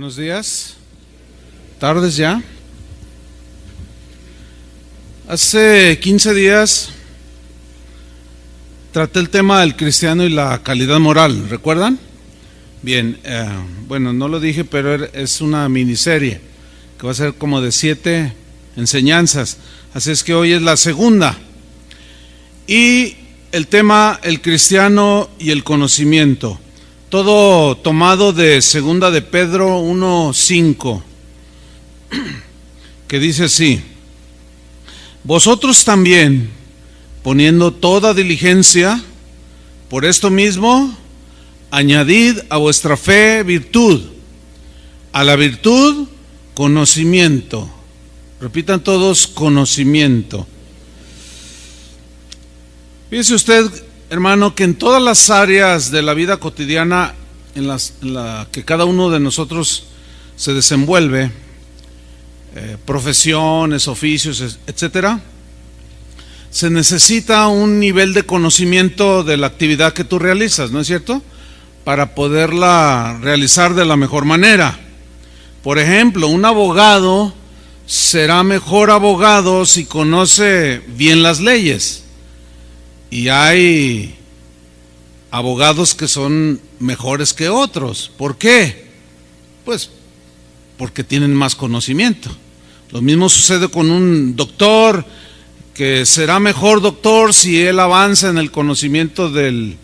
Buenos días, tardes ya. Hace 15 días traté el tema del cristiano y la calidad moral, ¿recuerdan? Bien, bueno, no lo dije, pero es una miniserie que va a ser como de 7 enseñanzas, así es que hoy es la segunda. Y el tema, el cristiano y el conocimiento. Todo tomado de segunda de Pedro 1:5, que dice así: vosotros también, poniendo toda diligencia, por esto mismo, añadid a vuestra fe virtud, a la virtud conocimiento. Repitan todos: conocimiento. Fíjese usted, hermano, que en todas las áreas de la vida cotidiana en la que cada uno de nosotros se desenvuelve, profesiones, oficios, etcétera, se necesita un nivel de conocimiento de la actividad que tú realizas, ¿no es cierto?, para poderla realizar de la mejor manera. Por ejemplo, un abogado será mejor abogado si conoce bien las leyes. Y hay abogados que son mejores que otros. ¿Por qué? Pues porque tienen más conocimiento. Lo mismo sucede con un doctor, que será mejor doctor si él avanza en el conocimiento del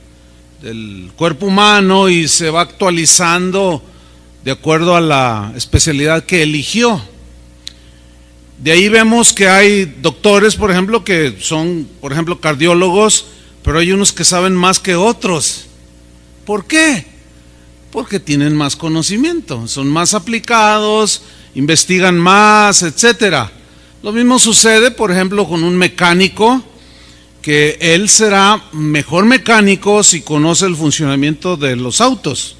cuerpo humano y se va actualizando de acuerdo a la especialidad que eligió. De ahí vemos que hay doctores, por ejemplo, que son, por ejemplo, cardiólogos, pero hay unos que saben más que otros. ¿Por qué? Porque tienen más conocimiento, son más aplicados, investigan más, etcétera. Lo mismo sucede, por ejemplo, con un mecánico, que él será mejor mecánico si conoce el funcionamiento de los autos,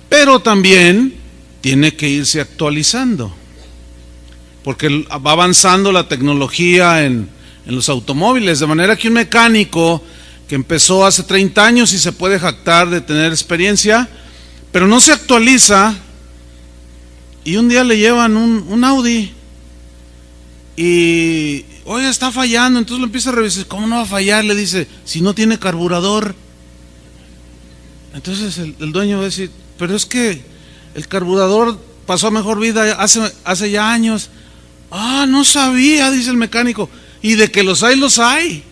pero también tiene que irse actualizando, porque va avanzando la tecnología en los automóviles, de manera que un mecánico que empezó hace 30 años y se puede jactar de tener experiencia, pero no se actualiza, y un día le llevan un Audi y, oye, está fallando, entonces lo empieza a revisar. ¿Cómo no va a fallar? Le dice, si no tiene carburador. Entonces el dueño va a decir, pero es que el carburador pasó a mejor vida hace ya años. Ah, no sabía, dice el mecánico. Y de que los hay, los hay.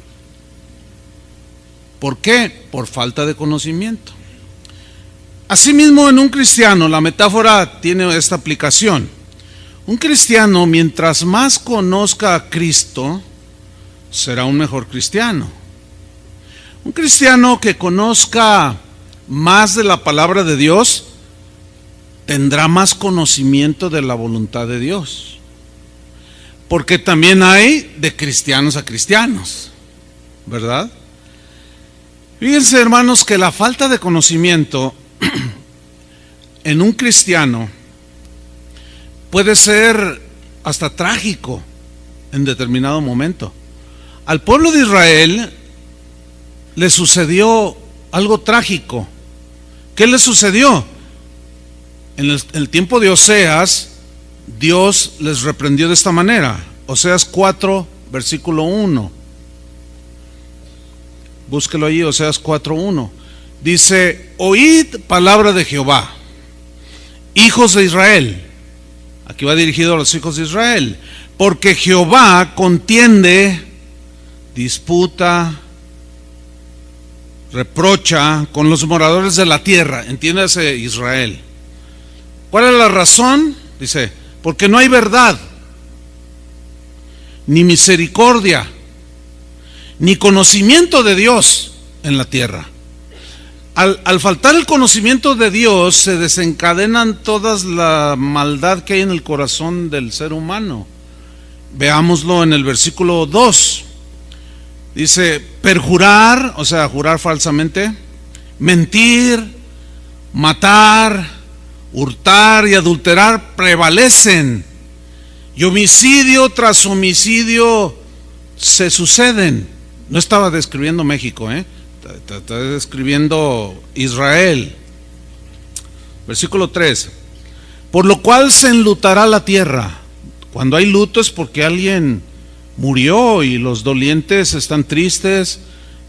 ¿Por qué? Por falta de conocimiento. Asimismo, en un cristiano, la metáfora tiene esta aplicación. Un cristiano, mientras más conozca a Cristo, será un mejor cristiano. Un cristiano que conozca más de la palabra de Dios, tendrá más conocimiento de la voluntad de Dios. Porque también hay de cristianos a cristianos, ¿verdad? Fíjense, hermanos, que la falta de conocimiento en un cristiano puede ser hasta trágico en determinado momento. Al pueblo de Israel le sucedió algo trágico. ¿Qué le sucedió? En el tiempo de Oseas, Dios les reprendió de esta manera. Oseas 4, versículo 1. Búsquelo allí, Oseas 4:1. Dice: oíd palabra de Jehová, hijos de Israel. Aquí va dirigido a los hijos de Israel. Porque Jehová contiende, disputa, reprocha con los moradores de la tierra. Entiéndase, Israel. ¿Cuál es la razón? Dice: porque no hay verdad, ni misericordia, ni conocimiento de Dios en la tierra. Al faltar el conocimiento de Dios, se desencadenan todas la maldad que hay en el corazón del ser humano. Veámoslo en el versículo 2. Dice: perjurar, o sea, jurar falsamente, mentir, matar, hurtar y adulterar prevalecen, y homicidio tras homicidio se suceden. No estaba describiendo México, está describiendo Israel. Versículo 3: Por lo cual se enlutará la tierra. Cuando hay luto es porque alguien murió y los dolientes están tristes,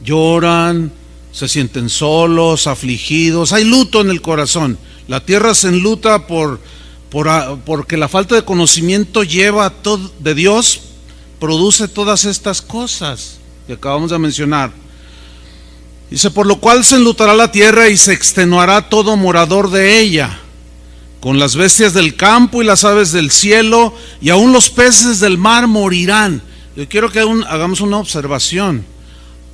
lloran, se sienten solos, afligidos. Hay luto en el corazón. La tierra se enluta porque la falta de conocimiento de Dios produce todas estas cosas que acabamos de mencionar. Dice, por lo cual se enlutará la tierra y se extenuará todo morador de ella, con las bestias del campo y las aves del cielo, y aún los peces del mar morirán. Yo quiero que hagamos una observación.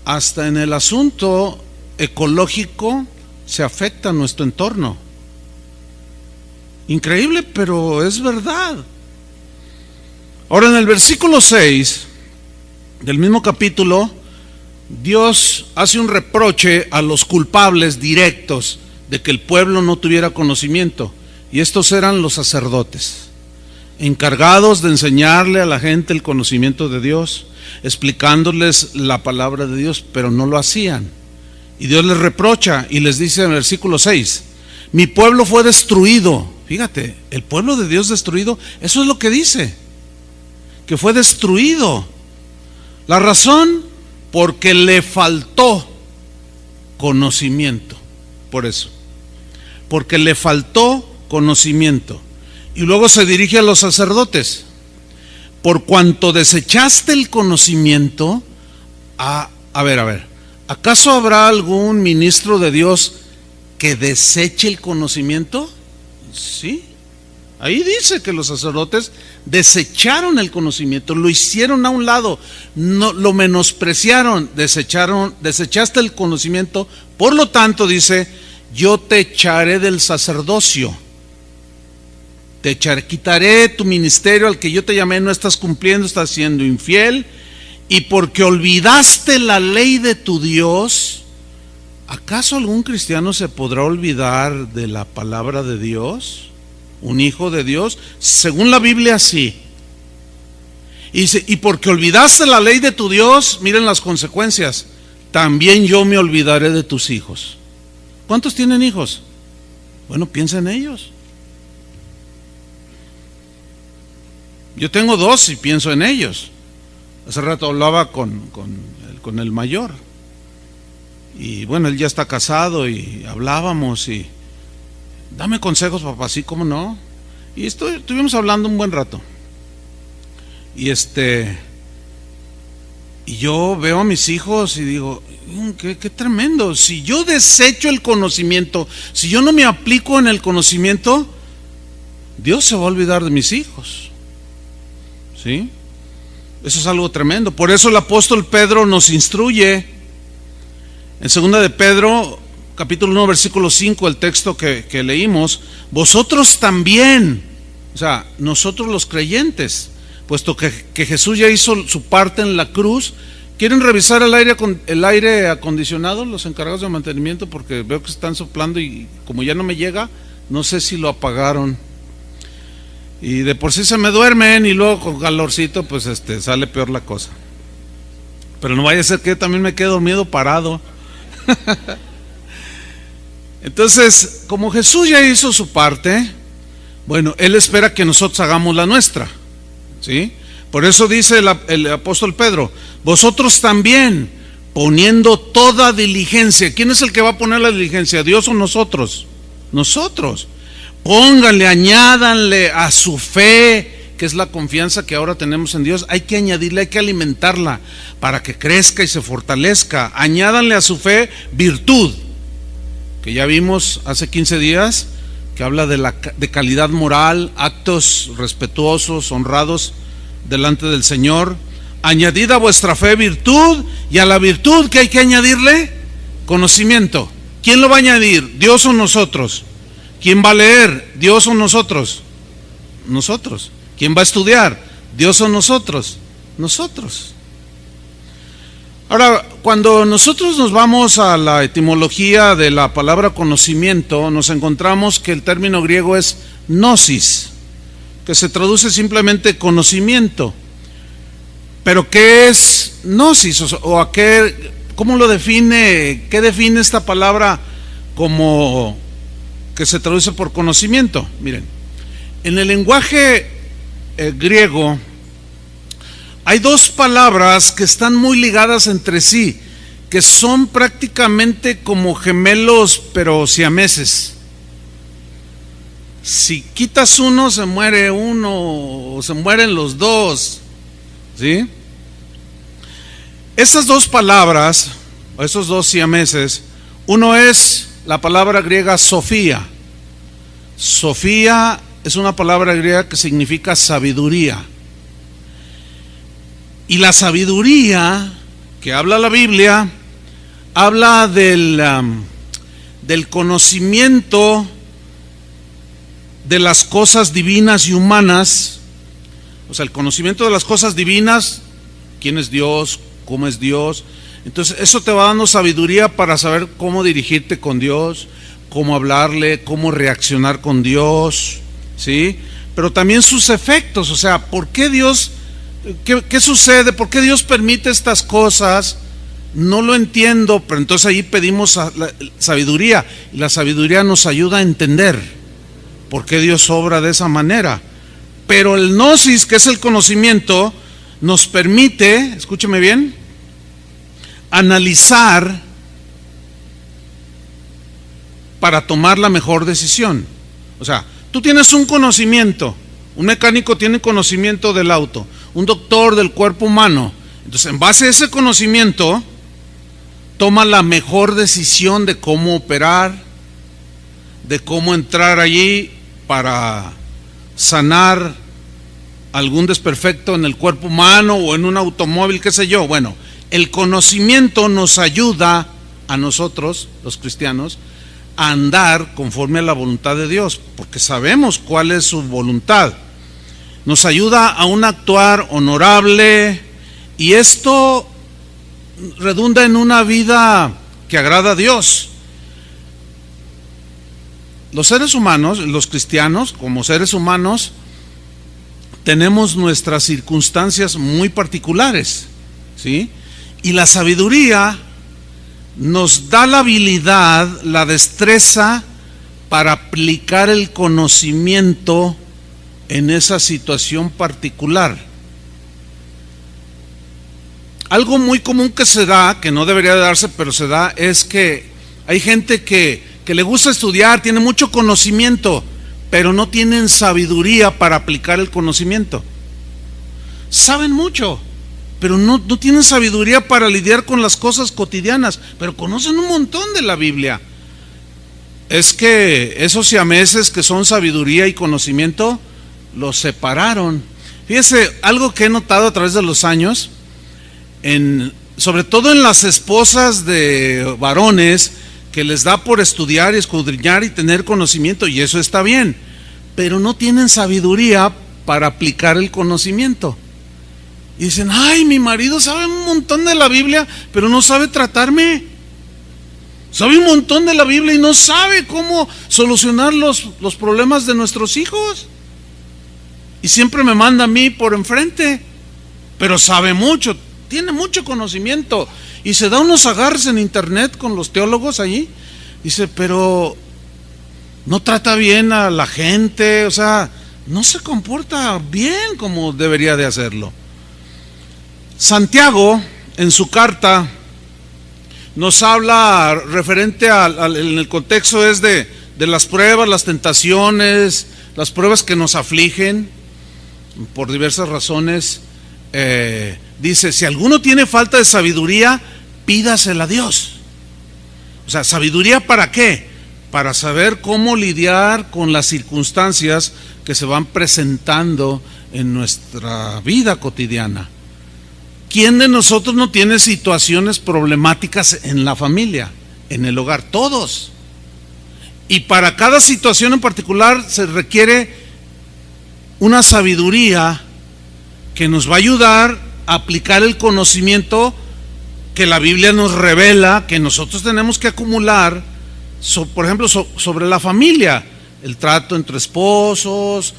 Hasta en el asunto ecológico se afecta nuestro entorno. Increíble, pero es verdad. Ahora, en el versículo 6 del mismo capítulo, Dios hace un reproche a los culpables directos de que el pueblo no tuviera conocimiento, y estos eran los sacerdotes, encargados de enseñarle a la gente el conocimiento de Dios, explicándoles la palabra de Dios, pero no lo hacían. Y Dios les reprocha y les dice en el versículo 6, mi pueblo fue destruido. Fíjate, el pueblo de Dios destruido, eso es lo que dice, que fue destruido. La razón, porque le faltó conocimiento. Por eso, porque le faltó conocimiento. Y luego se dirige a los sacerdotes. Por cuanto desechaste el conocimiento, a ver, ¿acaso habrá algún ministro de Dios que deseche el conocimiento? Sí, ahí dice que los sacerdotes desecharon el conocimiento, lo hicieron a un lado, no, lo menospreciaron, desechaste el conocimiento, por lo tanto dice, yo te echaré del sacerdocio, quitaré tu ministerio al que yo te llamé, no estás cumpliendo, estás siendo infiel, y porque olvidaste la ley de tu Dios. ¿Acaso algún cristiano se podrá olvidar de la palabra de Dios? ¿Un hijo de Dios? Según la Biblia, sí. Y dice, y porque olvidaste la ley de tu Dios, miren las consecuencias, también yo me olvidaré de tus hijos. ¿Cuántos tienen hijos? Bueno, piensa en ellos. Yo tengo 2 y pienso en ellos. Hace rato hablaba con el mayor. Y bueno, él ya está casado y hablábamos y dame consejos, papá, sí, cómo no. Y estuvimos hablando un buen rato. Y yo veo a mis hijos y digo, qué tremendo. Si yo desecho el conocimiento, si yo no me aplico en el conocimiento, Dios se va a olvidar de mis hijos. ¿Sí? Eso es algo tremendo. Por eso el apóstol Pedro nos instruye. En 2 de Pedro, capítulo 1, versículo 5, el texto que leímos, vosotros también, o sea, nosotros los creyentes, puesto que Jesús ya hizo su parte en la cruz. ¿Quieren revisar el aire acondicionado, los encargados de mantenimiento? Porque veo que están soplando y como ya no me llega, no sé si lo apagaron. Y de por sí se me duermen y luego con calorcito, pues sale peor la cosa. Pero no vaya a ser que yo también me quede dormido parado. Entonces, como Jesús ya hizo su parte, bueno, Él espera que nosotros hagamos la nuestra, ¿sí? Por eso dice el apóstol Pedro, vosotros también, poniendo toda diligencia. ¿Quién es el que va a poner la diligencia? ¿Dios o nosotros? Nosotros. Pónganle, añádanle a su fe, que es la confianza que ahora tenemos en Dios. Hay que añadirle, hay que alimentarla para que crezca y se fortalezca. Añádanle a su fe virtud, que ya vimos hace 15 días, que habla de calidad moral, actos respetuosos, honrados delante del Señor. Añadid a vuestra fe virtud, y a la virtud, ¿qué hay que añadirle? Conocimiento. ¿Quién lo va a añadir? ¿Dios o nosotros? ¿Quién va a leer? ¿Dios o nosotros? Nosotros. ¿Quién va a estudiar? ¿Dios o nosotros? Nosotros. Ahora, cuando nosotros nos vamos a la etimología de la palabra conocimiento, nos encontramos que el término griego es gnosis, que se traduce simplemente conocimiento. Pero ¿qué es gnosis? ¿Cómo lo define? ¿Qué define esta palabra como que se traduce por conocimiento? Miren, En el lenguaje griego hay dos palabras que están muy ligadas entre sí, que son prácticamente como gemelos pero siameses. Si quitas uno, se muere uno o se mueren los dos, ¿sí? Esas dos palabras, o esos dos siameses, uno es la palabra griega Sofía. Sofía es una palabra griega que significa sabiduría. Y la sabiduría que habla la Biblia, habla del conocimiento de las cosas divinas y humanas. O sea, el conocimiento de las cosas divinas, quién es Dios, cómo es Dios. Entonces eso te va dando sabiduría para saber cómo dirigirte con Dios, cómo hablarle, cómo reaccionar con Dios, ¿sí? Pero también sus efectos, o sea, ¿por qué Dios, qué sucede? ¿Por qué Dios permite estas cosas? No lo entiendo, pero entonces ahí pedimos sabiduría, y la sabiduría nos ayuda a entender por qué Dios obra de esa manera. Pero el gnosis, que es el conocimiento, nos permite, escúcheme bien, analizar para tomar la mejor decisión. O sea, tú tienes un conocimiento, un mecánico tiene conocimiento del auto, un doctor del cuerpo humano. Entonces, en base a ese conocimiento, toma la mejor decisión de cómo operar, de cómo entrar allí para sanar algún desperfecto en el cuerpo humano o en un automóvil, qué sé yo. Bueno, el conocimiento nos ayuda a nosotros, los cristianos, a andar conforme a la voluntad de Dios, porque sabemos cuál es su voluntad. Nos ayuda a un actuar honorable, y esto redunda en una vida que agrada a Dios. Los seres humanos, los cristianos, como seres humanos, tenemos nuestras circunstancias muy particulares, ¿sí? Y la sabiduría nos da la habilidad, la destreza para aplicar el conocimiento en esa situación particular. Algo muy común que se da, que no debería de darse, pero se da, es que hay gente que le gusta estudiar, tiene mucho conocimiento, pero no tienen sabiduría para aplicar el conocimiento. Saben mucho, pero no tienen sabiduría para lidiar con las cosas cotidianas, pero conocen un montón de la Biblia. Es que esos siameses que son sabiduría y conocimiento, los separaron. Fíjese, algo que he notado a través de los años, sobre todo en las esposas de varones, que les da por estudiar y escudriñar y tener conocimiento, y eso está bien, pero no tienen sabiduría para aplicar el conocimiento. Y dicen, ay, mi marido sabe un montón de la Biblia, pero no sabe tratarme. Sabe un montón de la Biblia y no sabe cómo solucionar los problemas de nuestros hijos. Y siempre me manda a mí por enfrente, pero sabe mucho, tiene mucho conocimiento. Y se da unos agarres en internet con los teólogos allí. Dice, pero no trata bien a la gente, o sea, no se comporta bien como debería de hacerlo. Santiago, en su carta, nos habla referente en el contexto es de las pruebas, las tentaciones, las pruebas que nos afligen por diversas razones. Dice, si alguno tiene falta de sabiduría, pídasela a Dios. O sea, ¿sabiduría para qué? Para saber cómo lidiar con las circunstancias que se van presentando en nuestra vida cotidiana. ¿Quién de nosotros no tiene situaciones problemáticas en la familia, en el hogar? Todos. Y para cada situación en particular se requiere una sabiduría que nos va a ayudar a aplicar el conocimiento que la Biblia nos revela, que nosotros tenemos que acumular, por ejemplo, sobre la familia, el trato entre esposos,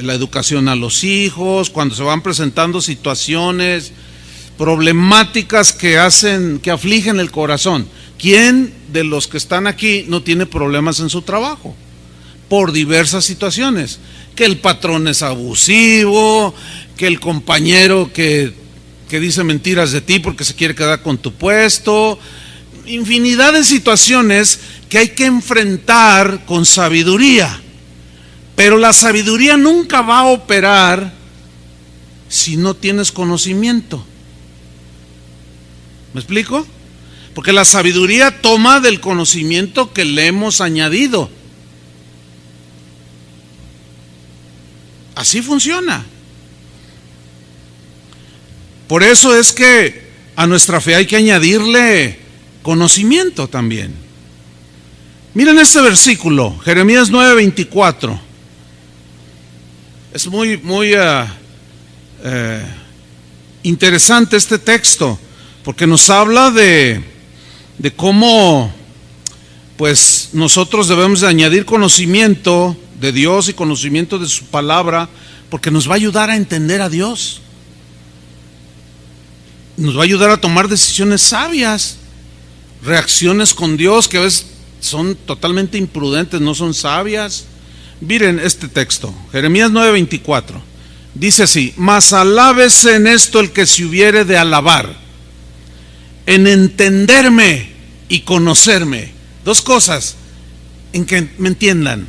la educación a los hijos, cuando se van presentando situaciones problemáticas que afligen el corazón. ¿Quién de los que están aquí no tiene problemas en su trabajo? Por diversas situaciones. que el patrón es abusivo, que el compañero que dice mentiras de ti porque se quiere quedar con tu puesto, infinidad de situaciones que hay que enfrentar con sabiduría. Pero la sabiduría nunca va a operar si no tienes conocimiento. ¿Me explico? Porque la sabiduría toma del conocimiento que le hemos añadido. Así funciona. Por eso es que a nuestra fe hay que añadirle conocimiento también. Miren este versículo, Jeremías 9:24. Es muy interesante este texto, porque nos habla de cómo pues nosotros debemos de añadir conocimiento de Dios y conocimiento de su palabra, porque nos va a ayudar a entender a Dios. Nos va a ayudar a tomar decisiones sabias, reacciones con Dios que a veces son totalmente imprudentes, no son sabias. Miren este texto, Jeremías 9:24, dice así: mas alábese en esto el que se hubiere de alabar, en entenderme y conocerme. Dos cosas, en que me entiendan.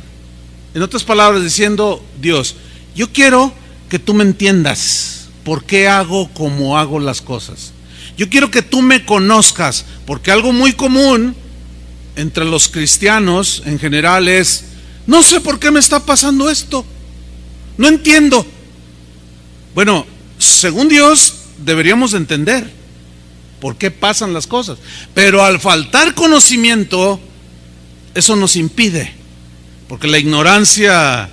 En otras palabras, diciendo Dios, yo quiero que tú me entiendas por qué hago como hago las cosas. Yo quiero que tú me conozcas, porque algo muy común entre los cristianos en general es: no sé por qué me está pasando esto, no entiendo. Bueno, según Dios deberíamos entender por qué pasan las cosas, pero al faltar conocimiento, eso nos impide, porque la ignorancia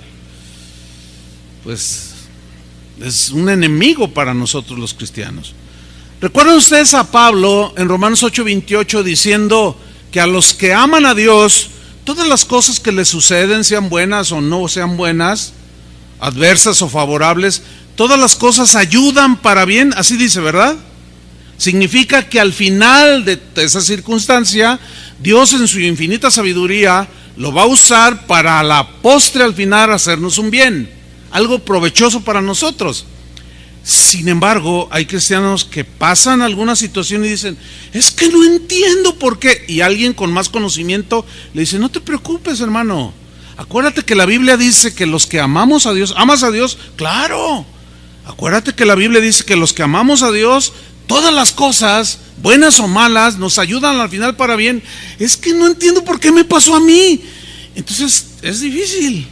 pues es un enemigo para nosotros los cristianos. ¿Recuerdan ustedes a Pablo en Romanos 8:28 diciendo que a los que aman a Dios, todas las cosas que les suceden, sean buenas o no sean buenas, adversas o favorables, todas las cosas ayudan para bien? Así dice, ¿verdad? Significa que al final de esa circunstancia, Dios en su infinita sabiduría lo va a usar para a la postre, al final, hacernos un bien, algo provechoso para nosotros. Sin embargo, hay cristianos que pasan alguna situación y dicen: es que no entiendo por qué. Y alguien con más conocimiento le dice: no te preocupes, hermano, acuérdate que la Biblia dice que los que amamos a Dios, ¿amas a Dios? Claro. Acuérdate que la Biblia dice que los que amamos a Dios, todas las cosas, buenas o malas, nos ayudan al final para bien. Es que no entiendo por qué me pasó a mí. Entonces es difícil.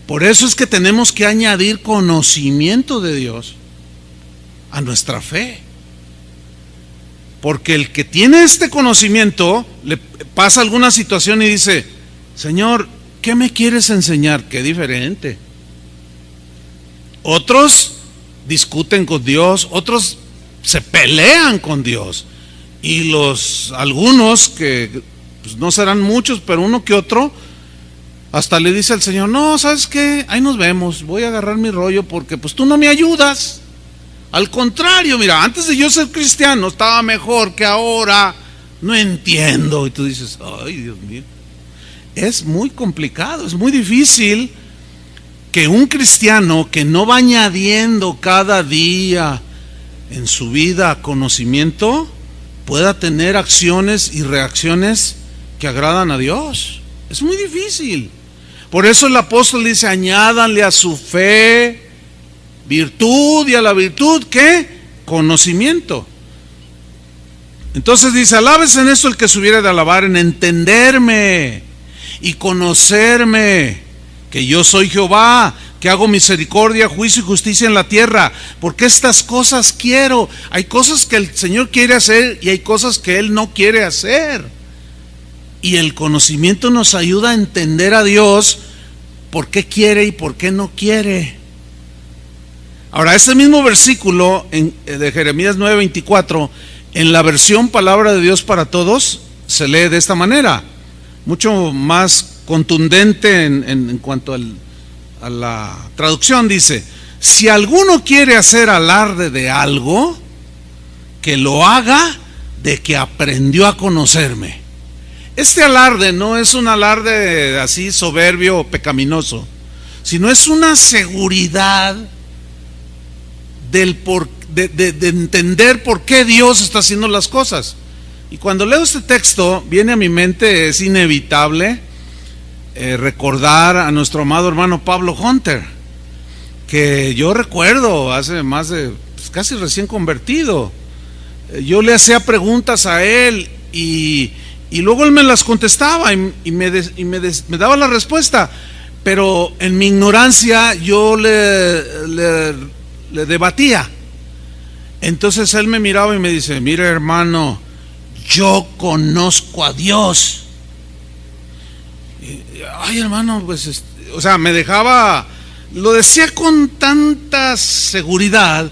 Por eso es que tenemos que añadir conocimiento de Dios a nuestra fe. Porque el que tiene este conocimiento le pasa alguna situación y dice: Señor, ¿qué me quieres enseñar? Qué diferente. Otros discuten con Dios, otros se pelean con Dios, y algunos que pues no serán muchos, pero uno que otro hasta le dice al Señor: no, ¿sabes qué? Ahí nos vemos, voy a agarrar mi rollo porque pues tú no me ayudas. Al contrario, mira, antes de yo ser cristiano estaba mejor que ahora, no entiendo. Y tú dices: ay, Dios mío, es muy complicado, es muy difícil que un cristiano que no va añadiendo cada día en su vida conocimiento pueda tener acciones y reacciones que agradan a Dios. Es muy difícil. Por eso el apóstol dice: añádanle a su fe virtud, y a la virtud, ¿qué? Conocimiento. Entonces dice: alabes en esto el que se hubiera de alabar, en entenderme y conocerme, que yo soy Jehová, que hago misericordia, juicio y justicia en la tierra. Porque estas cosas quiero. Hay cosas que el Señor quiere hacer y hay cosas que Él no quiere hacer. Y el conocimiento nos ayuda a entender a Dios por qué quiere y por qué no quiere. Ahora, ese mismo versículo de Jeremías 9:24, en la versión Palabra de Dios para Todos, se lee de esta manera, mucho más contundente en cuanto a la traducción. Dice: si alguno quiere hacer alarde de algo, que lo haga de que aprendió a conocerme. Este alarde no es un alarde así soberbio o pecaminoso, sino es una seguridad de entender por qué Dios está haciendo las cosas. Y cuando leo este texto, viene a mi mente, es inevitable recordar a nuestro amado hermano Pablo Hunter, que yo recuerdo hace más de casi recién convertido. Yo le hacía preguntas a él y luego él me las contestaba y me daba la respuesta, pero en mi ignorancia yo le debatía. Entonces él me miraba y me dice: mire, hermano, yo conozco a Dios. Ay, hermano, pues, o sea, me dejaba, lo decía con tanta seguridad: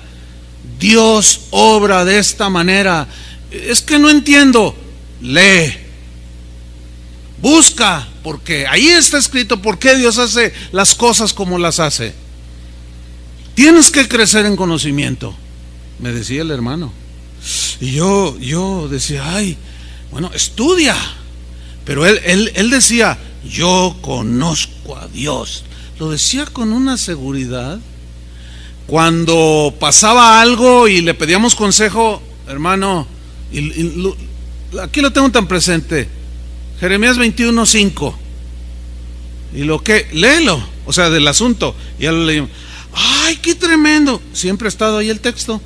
Dios obra de esta manera. Es que no entiendo. Lee, busca, porque ahí está escrito por qué Dios hace las cosas como las hace. Tienes que crecer en conocimiento, me decía el hermano. Y yo decía: ay, bueno, estudia. Pero él decía: yo conozco a Dios. Lo decía con una seguridad. Cuando pasaba algo y le pedíamos consejo, hermano, aquí lo tengo tan presente, Jeremías 21:5. Y lo que, léelo, o sea, del asunto. Y ya lo leímos. ¡Ay, qué tremendo! Siempre ha estado ahí el texto.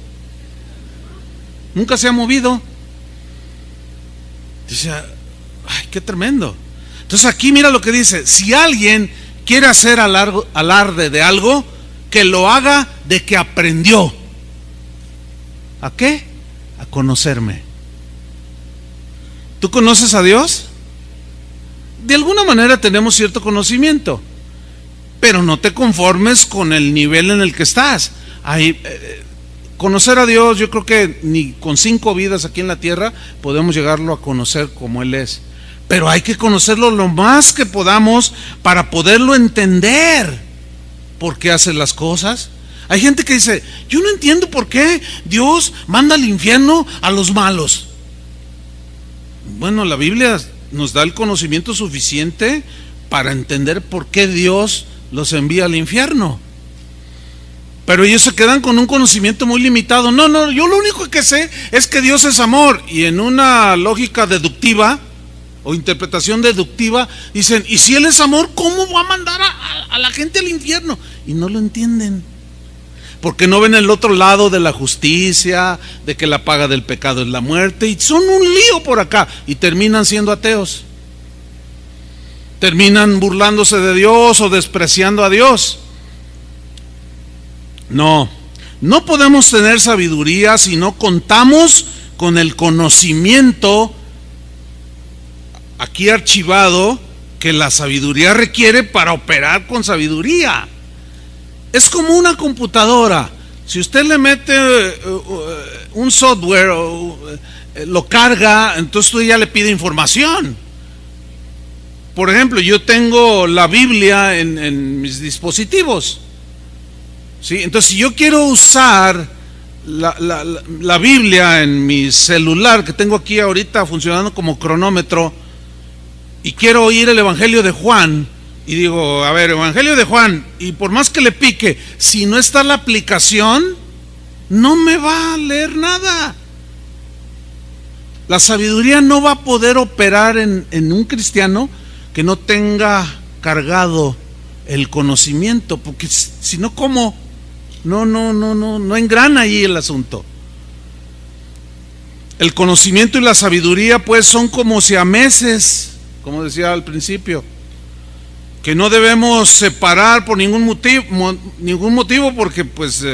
Nunca se ha movido. Dice: ¡ay, qué tremendo! Entonces aquí mira lo que dice: si alguien quiere hacer alarde de algo, que lo haga de que aprendió. ¿A qué? A conocerme. ¿Tú conoces a Dios? De alguna manera tenemos cierto conocimiento, pero no te conformes con el nivel en el que estás. Conocer a Dios, yo creo que ni con 5 vidas aquí en la tierra podemos llegarlo a conocer como Él es, pero hay que conocerlo lo más que podamos para poderlo entender. ¿Por qué hace las cosas? Hay gente que dice: yo no entiendo por qué Dios manda al infierno a los malos. Bueno, la Biblia nos da el conocimiento suficiente para entender por qué Dios los envía al infierno. Pero ellos se quedan con un conocimiento muy limitado. No, yo lo único que sé es que Dios es amor. Y en una lógica deductiva o interpretación deductiva dicen: y si Él es amor, ¿cómo va a mandar a la gente al infierno? Y no lo entienden, porque no ven el otro lado de la justicia, de que la paga del pecado es la muerte, y son un lío por acá y terminan siendo ateos. Terminan burlándose de Dios o despreciando a Dios. No podemos tener sabiduría si no contamos con el conocimiento aquí archivado que la sabiduría requiere para operar con sabiduría. Es como una computadora. Si usted le mete un software o lo carga, entonces usted ya le pide información. Por ejemplo, yo tengo la Biblia en mis dispositivos, ¿sí? Entonces, si yo quiero usar la Biblia en mi celular, que tengo aquí ahorita funcionando como cronómetro, y quiero oír el Evangelio de Juan, y digo: a ver, Evangelio de Juan, y por más que le pique, si no está la aplicación, no me va a leer nada. La sabiduría no va a poder operar en un cristiano que no tenga cargado el conocimiento, porque si no, ¿cómo? No engrana ahí el asunto. El conocimiento y la sabiduría pues son como siameses, como decía al principio, que no debemos separar por ningún motivo, porque pues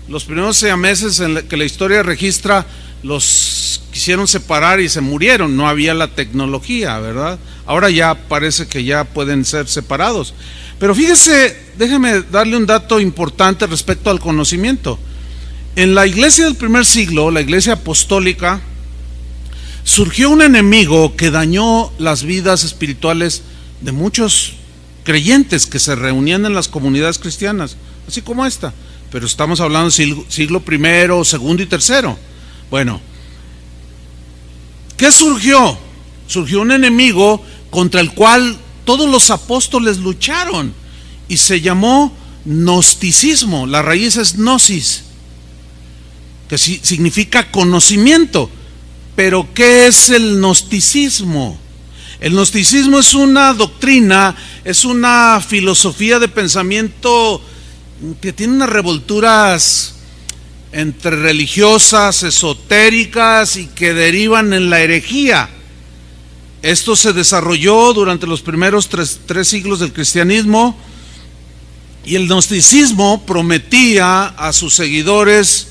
los primeros siameses que la historia registra los quisieron separar y se murieron. No había la tecnología, ¿verdad? Ahora ya parece que ya pueden ser separados. Pero fíjese, déjeme darle un dato importante respecto al conocimiento. En la iglesia del primer siglo, la iglesia apostólica, surgió un enemigo que dañó las vidas espirituales de muchos creyentes que se reunían en las comunidades cristianas, así como esta, pero estamos hablando del siglo primero, segundo y tercero. Bueno, ¿qué surgió? surgió un enemigo contra el cual todos los apóstoles lucharon y se llamó gnosticismo. La raíz es gnosis, que significa conocimiento. Pero ¿qué es el gnosticismo? El gnosticismo es una doctrina, es una filosofía de pensamiento que tiene unas revolturas entre religiosas, esotéricas y que derivan en la herejía. Esto se desarrolló durante los primeros tres siglos del cristianismo, y el gnosticismo prometía a sus seguidores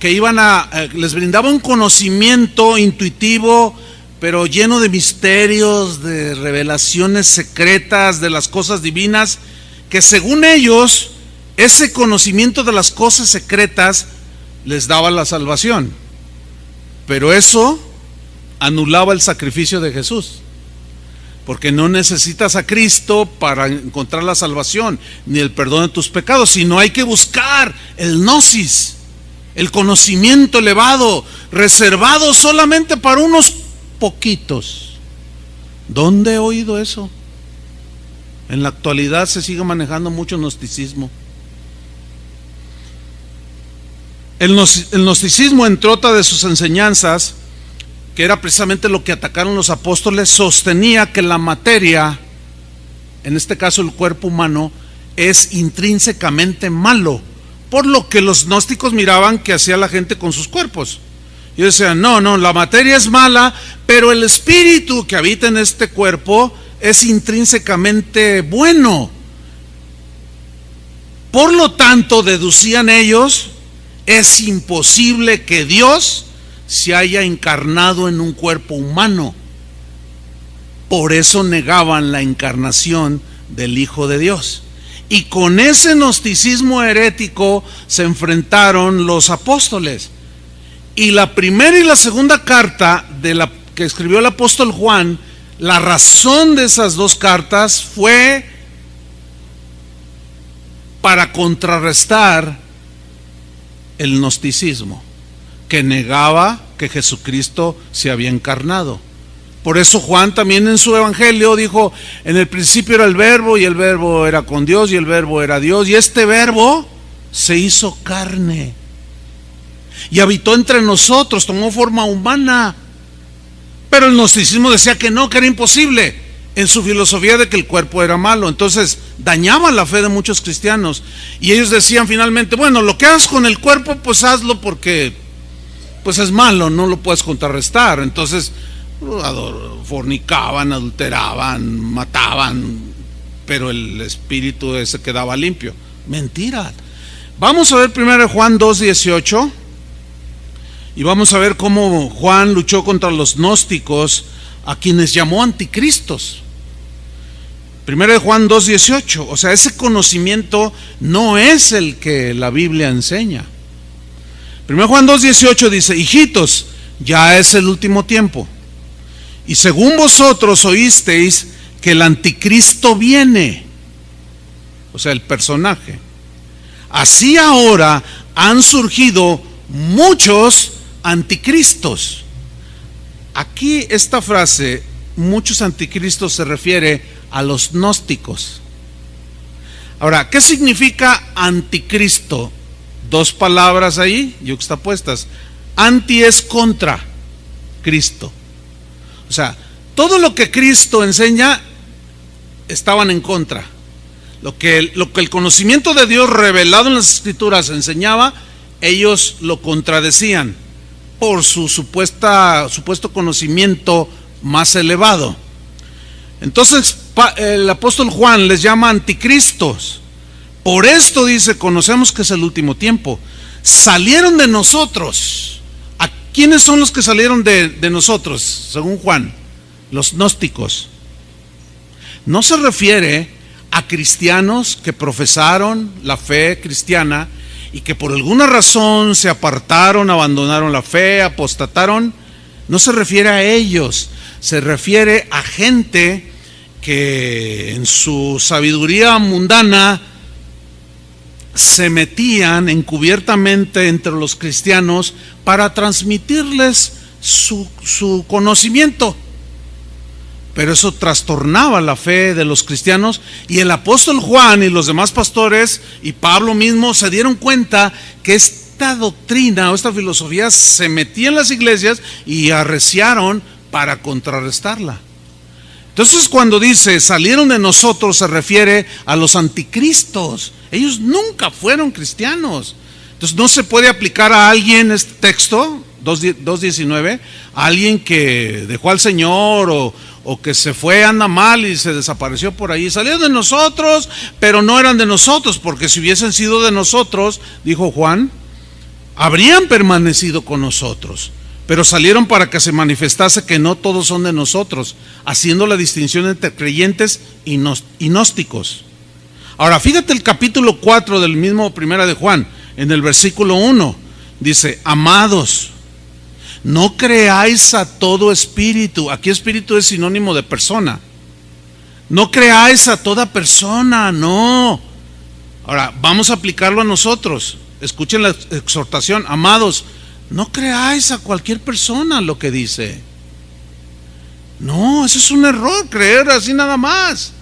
que les brindaba un conocimiento intuitivo, pero lleno de misterios, de revelaciones secretas de las cosas divinas, que según ellos, ese conocimiento de las cosas secretas les daba la salvación. Pero eso anulaba el sacrificio de Jesús, porque no necesitas a Cristo para encontrar la salvación, ni el perdón de tus pecados, sino hay que buscar el gnosis, el conocimiento elevado, reservado solamente para unos poquitos. ¿Dónde he oído eso? En la actualidad se sigue manejando mucho gnosticismo. El gnosticismo, entre otras de sus enseñanzas, que era precisamente lo que atacaron los apóstoles, sostenía que la materia, en este caso el cuerpo humano, es intrínsecamente malo, por lo que los gnósticos miraban que hacía la gente con sus cuerpos. Y decían, no, la materia es mala, pero el espíritu que habita en este cuerpo es intrínsecamente bueno. Por lo tanto, deducían ellos, es imposible que Dios se haya encarnado en un cuerpo humano. Por eso negaban la encarnación del Hijo de Dios. Y con ese gnosticismo herético se enfrentaron los apóstoles. Y la primera y la segunda carta que escribió el apóstol Juan, la razón de esas dos cartas fue para contrarrestar el gnosticismo, que negaba que Jesucristo se había encarnado. Por eso Juan también en su evangelio dijo, en el principio era el verbo, y el verbo era con Dios, y el verbo era Dios, y este verbo se hizo carne y habitó entre nosotros, tomó forma humana. Pero el gnosticismo decía que no, que era imposible, en su filosofía de que el cuerpo era malo. Entonces dañaba la fe de muchos cristianos, y ellos decían finalmente, bueno, lo que hagas con el cuerpo, pues hazlo, porque pues es malo, no lo puedes contrarrestar. Entonces fornicaban, adulteraban, mataban, pero el espíritu ese quedaba limpio. Mentira. Vamos a ver primero Juan 2:18, y vamos a ver cómo Juan luchó contra los gnósticos, a quienes llamó anticristos. Primero Juan 2:18, o sea, ese conocimiento no es el que la Biblia enseña. Primero Juan 2:18 dice, hijitos, ya es el último tiempo, y según vosotros oísteis que el anticristo viene, o sea, el personaje, así ahora han surgido muchos anticristos. Aquí esta frase, muchos anticristos, se refiere a los gnósticos. Ahora, ¿qué significa anticristo? Dos palabras ahí, yuxtapuestas. Anti es contra Cristo. O sea, todo lo que Cristo enseña estaban en contra. Lo que el conocimiento de Dios revelado en las Escrituras enseñaba, ellos lo contradecían por su supuesto conocimiento más elevado. Entonces el apóstol Juan les llama anticristos. Por esto dice, conocemos que es el último tiempo. Salieron de nosotros. ¿A quiénes son los que salieron de nosotros, según Juan? Los gnósticos. No se refiere a cristianos que profesaron la fe cristiana y que por alguna razón se apartaron, abandonaron la fe, apostataron. No se refiere a ellos, se refiere a gente que en su sabiduría mundana se metían encubiertamente entre los cristianos para transmitirles su conocimiento. pero eso trastornaba la fe de los cristianos, y el apóstol Juan y los demás pastores y Pablo mismo se dieron cuenta que esta doctrina o esta filosofía se metía en las iglesias y arreciaron para contrarrestarla. Entonces, cuando dice salieron de nosotros, se refiere a los anticristos. Ellos nunca fueron cristianos. Entonces no se puede aplicar a alguien este texto 2:19, a alguien que dejó al Señor o que se fue, anda mal y se desapareció por ahí. Salieron de nosotros, pero no eran de nosotros, porque si hubiesen sido de nosotros, dijo Juan, habrían permanecido con nosotros. Pero salieron para que se manifestase que no todos son de nosotros, haciendo la distinción entre creyentes y gnósticos. Ahora, fíjate el capítulo 4 del mismo Primera de Juan, en el versículo 1, dice: amados, no creáis a todo espíritu. Aquí espíritu es sinónimo de persona. No creáis a toda persona, no. Ahora, vamos a aplicarlo a nosotros. Escuchen la exhortación: amados, no creáis a cualquier persona lo que dice. No, eso es un error, creer así nada más.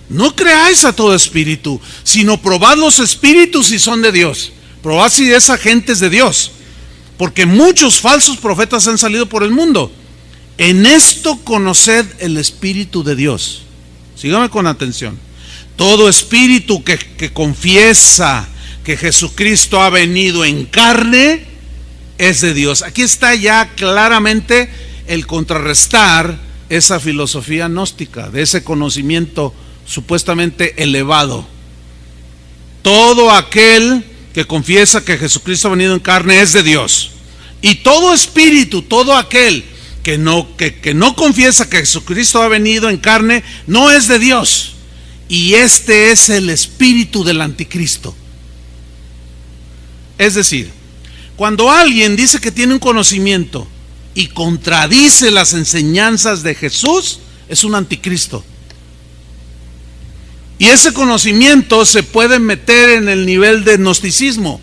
No creáis a todo espíritu, sino probad los espíritus si son de Dios. Probad si esa gente es de Dios, porque muchos falsos profetas han salido por el mundo. En esto conoced el Espíritu de Dios. Sígame con atención. Todo espíritu que confiesa que Jesucristo ha venido en carne es de Dios. Aquí está ya claramente el contrarrestar esa filosofía gnóstica, de ese conocimiento supuestamente elevado. Todo aquel que confiesa que Jesucristo ha venido en carne es de Dios. Y todo espíritu, todo aquel que no confiesa que Jesucristo ha venido en carne, no es de Dios. Y este es el espíritu del anticristo. Es decir, cuando alguien dice que tiene un conocimiento y contradice las enseñanzas de Jesús, es un anticristo. Y ese conocimiento se puede meter en el nivel de gnosticismo.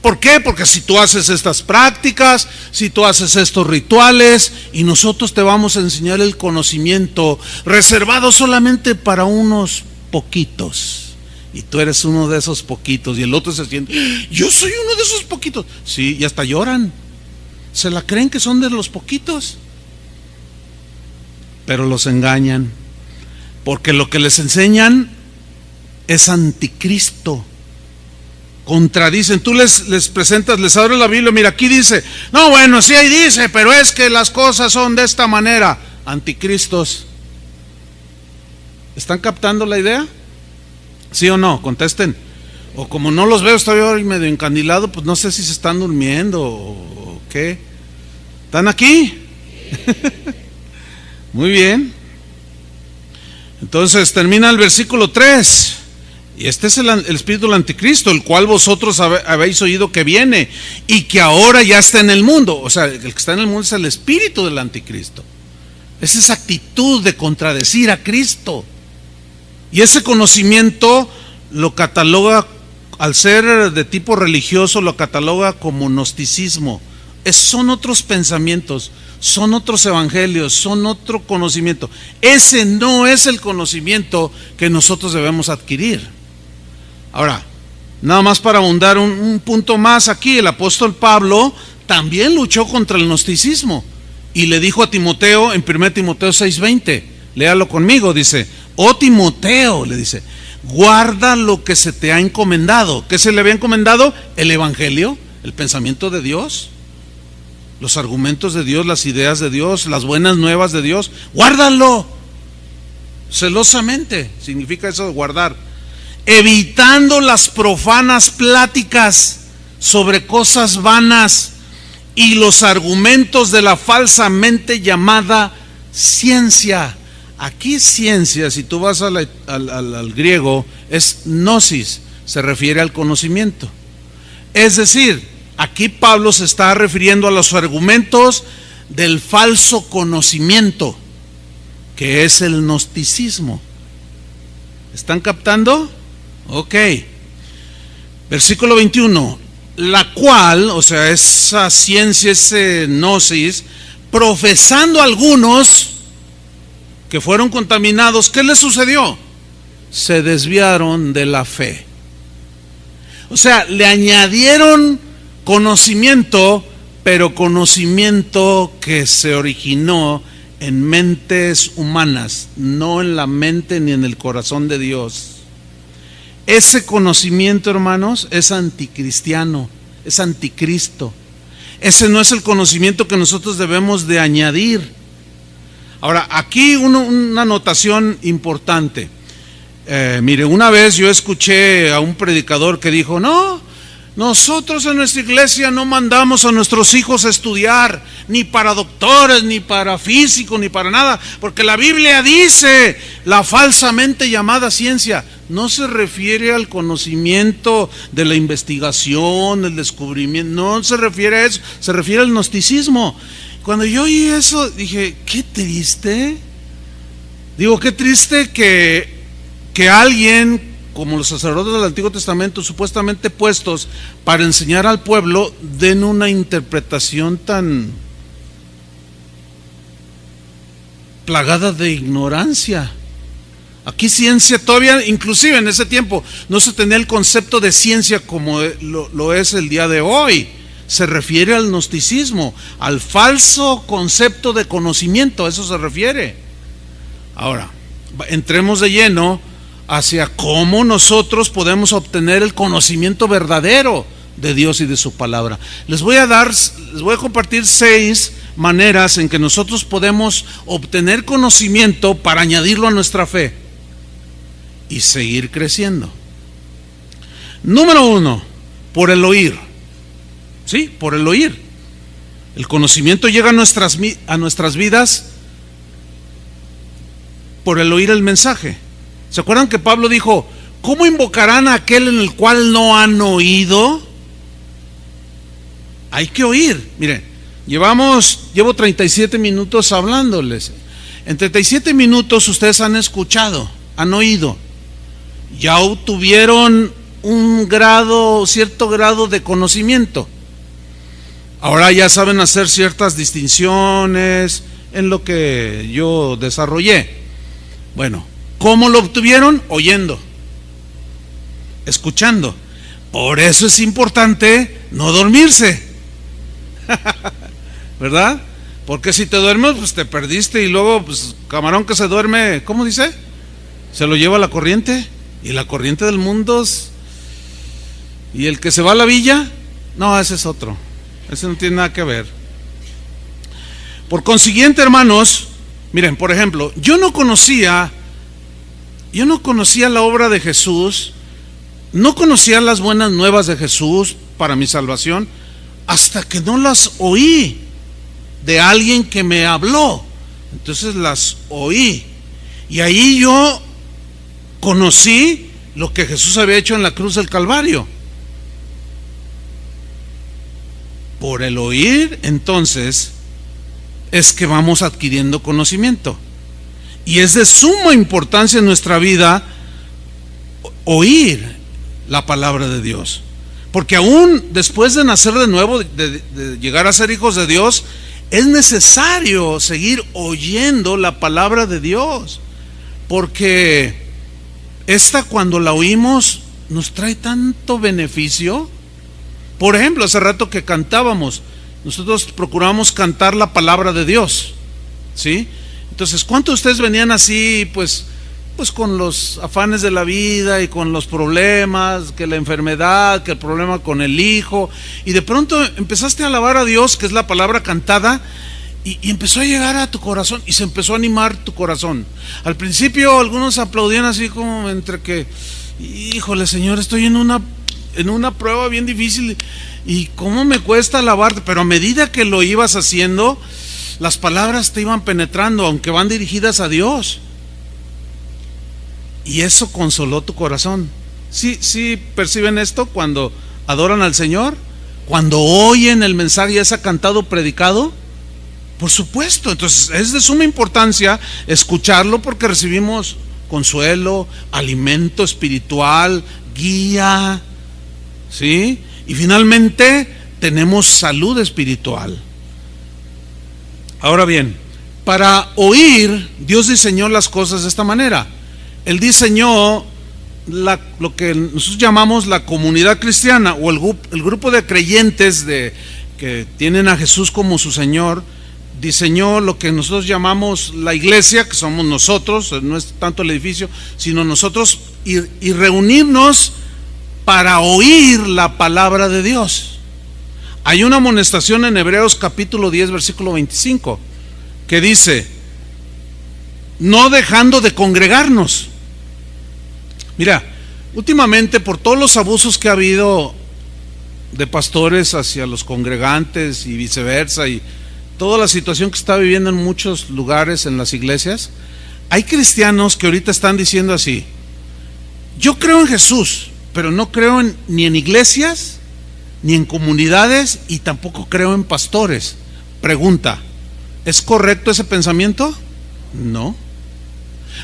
¿Por qué? Porque si tú haces estas prácticas, si tú haces estos rituales, y nosotros te vamos a enseñar el conocimiento reservado solamente para unos poquitos, y tú eres uno de esos poquitos, y el otro se siente: yo soy uno de esos poquitos. Sí, y hasta lloran, se la creen que son de los poquitos, pero los engañan, porque lo que les enseñan es anticristo. Contradicen. Tú les presentas, les abres la Biblia: mira, aquí dice, no, bueno, sí, ahí dice, pero es que las cosas son de esta manera. Anticristos. ¿Están captando la idea? ¿Sí o no? Contesten. O como no los veo, estoy hoy medio encandilado, pues no sé si se están durmiendo o qué. ¿Están aquí? Muy bien. Entonces termina el versículo 3. Y este es el espíritu del anticristo, el cual vosotros habéis oído que viene y que ahora ya está en el mundo. O sea, el que está en el mundo es el espíritu del anticristo. Es esa actitud de contradecir a Cristo. Y ese conocimiento lo cataloga, al ser de tipo religioso, lo cataloga como gnosticismo. Son otros pensamientos, son otros evangelios, son otro conocimiento. Ese no es el conocimiento que nosotros debemos adquirir. Ahora, nada más para ahondar un punto más aquí, el apóstol Pablo también luchó contra el gnosticismo y le dijo a Timoteo en 1 Timoteo 6:20, léalo conmigo, dice: oh Timoteo, le dice, guarda lo que se te ha encomendado. ¿Qué se le había encomendado? El evangelio, el pensamiento de Dios, los argumentos de Dios, las ideas de Dios, las buenas nuevas de Dios. Guárdalo celosamente, significa eso de guardar, evitando las profanas pláticas sobre cosas vanas y los argumentos de la falsamente llamada ciencia. Aquí ciencia, si tú vas al griego, es gnosis, se refiere al conocimiento. Es decir, aquí Pablo se está refiriendo a los argumentos del falso conocimiento, que es el gnosticismo. ¿Están captando? Ok. Versículo 21. La cual, o sea, esa ciencia, ese gnosis, profesando algunos, que fueron contaminados, ¿qué les sucedió? Se desviaron de la fe. O sea, le añadieron conocimiento, pero conocimiento que se originó en mentes humanas, no en la mente ni en el corazón de Dios. Ese conocimiento, hermanos, es anticristiano, es anticristo. Ese no es el conocimiento que nosotros debemos de añadir. Ahora, aquí una anotación importante. Mire, una vez yo escuché a un predicador que dijo: no, nosotros en nuestra iglesia no mandamos a nuestros hijos a estudiar, ni para doctores, ni para físicos, ni para nada, porque la Biblia dice la falsamente llamada ciencia. No se refiere al conocimiento de la investigación, el descubrimiento, no se refiere a eso, se refiere al gnosticismo. Cuando yo oí eso, dije, qué triste. Digo, qué triste que alguien como los sacerdotes del Antiguo Testamento, supuestamente puestos para enseñar al pueblo, den una interpretación tan plagada de ignorancia. Aquí ciencia todavía, inclusive en ese tiempo, no se tenía el concepto de ciencia como lo es el día de hoy. Se refiere al gnosticismo, al falso concepto de conocimiento, a eso se refiere. Ahora, entremos de lleno hacia cómo nosotros podemos obtener el conocimiento verdadero de Dios y de su palabra. Les voy a compartir 6 maneras en que nosotros podemos obtener conocimiento para añadirlo a nuestra fe y seguir creciendo. Número 1, por el oír. Sí, por el oír. El conocimiento llega a nuestras vidas por el oír el mensaje. ¿Se acuerdan que Pablo dijo: ¿cómo invocarán a aquel en el cual no han oído? Hay que oír. Miren, llevo 37 minutos hablándoles. En 37 minutos ustedes han escuchado, han oído, ya obtuvieron cierto grado de conocimiento. Ahora ya saben hacer ciertas distinciones en lo que yo desarrollé. Bueno, ¿cómo lo obtuvieron? Oyendo, escuchando. Por eso es importante no dormirse, ¿verdad? Porque si te duermes, pues te perdiste, y luego, pues, camarón que se duerme, ¿cómo dice? Se lo lleva la corriente, y la corriente del mundo y el que se va a la villa, no, ese es otro, ese no tiene nada que ver. Por consiguiente, hermanos, miren, por ejemplo, yo no conocía la obra de Jesús, no conocía las buenas nuevas de Jesús para mi salvación, hasta que no las oí de alguien que me habló. Entonces las oí, y ahí yo conocí lo que Jesús había hecho en la cruz del Calvario. Por el oír, entonces, es que vamos adquiriendo conocimiento. Y es de suma importancia en nuestra vida oír la palabra de Dios. Porque aún después de nacer de nuevo, de llegar a ser hijos de Dios, es necesario seguir oyendo la palabra de Dios. Porque esta, cuando la oímos, nos trae tanto beneficio. Por ejemplo, hace rato que cantábamos, nosotros procuramos cantar la palabra de Dios, ¿sí? Entonces, ¿cuántos de ustedes venían así, pues con los afanes de la vida y con los problemas, que la enfermedad, que el problema con el hijo, y de pronto empezaste a alabar a Dios, que es la palabra cantada, y empezó a llegar a tu corazón, y se empezó a animar tu corazón? Al principio algunos aplaudían así como entre que, híjole, Señor, estoy en una prueba bien difícil, y cómo me cuesta alabarte. Pero a medida que lo ibas haciendo, las palabras te iban penetrando, aunque van dirigidas a Dios, y eso consoló tu corazón. ¿Sí perciben esto cuando adoran al Señor? Cuando oyen el mensaje ya sea cantado o predicado. Por supuesto, entonces es de suma importancia escucharlo, porque recibimos consuelo, alimento espiritual, guía, ¿sí? Y finalmente tenemos salud espiritual. Ahora bien, para oír, Dios diseñó las cosas de esta manera. Él diseñó lo que nosotros llamamos la comunidad cristiana, o el grupo de creyentes que tienen a Jesús como su Señor. Diseñó lo que nosotros llamamos la iglesia, que somos nosotros, no es tanto el edificio, sino nosotros, y reunirnos para oír la palabra de Dios. Hay una amonestación en Hebreos capítulo 10, versículo 25, que dice: no dejando de congregarnos. Mira, últimamente, por todos los abusos que ha habido de pastores hacia los congregantes y viceversa, y toda la situación que está viviendo en muchos lugares en las iglesias, hay cristianos que ahorita están diciendo así: yo creo en Jesús, pero no creo ni en iglesias, ni en comunidades, y tampoco creo en pastores. Pregunta: ¿es correcto ese pensamiento? No.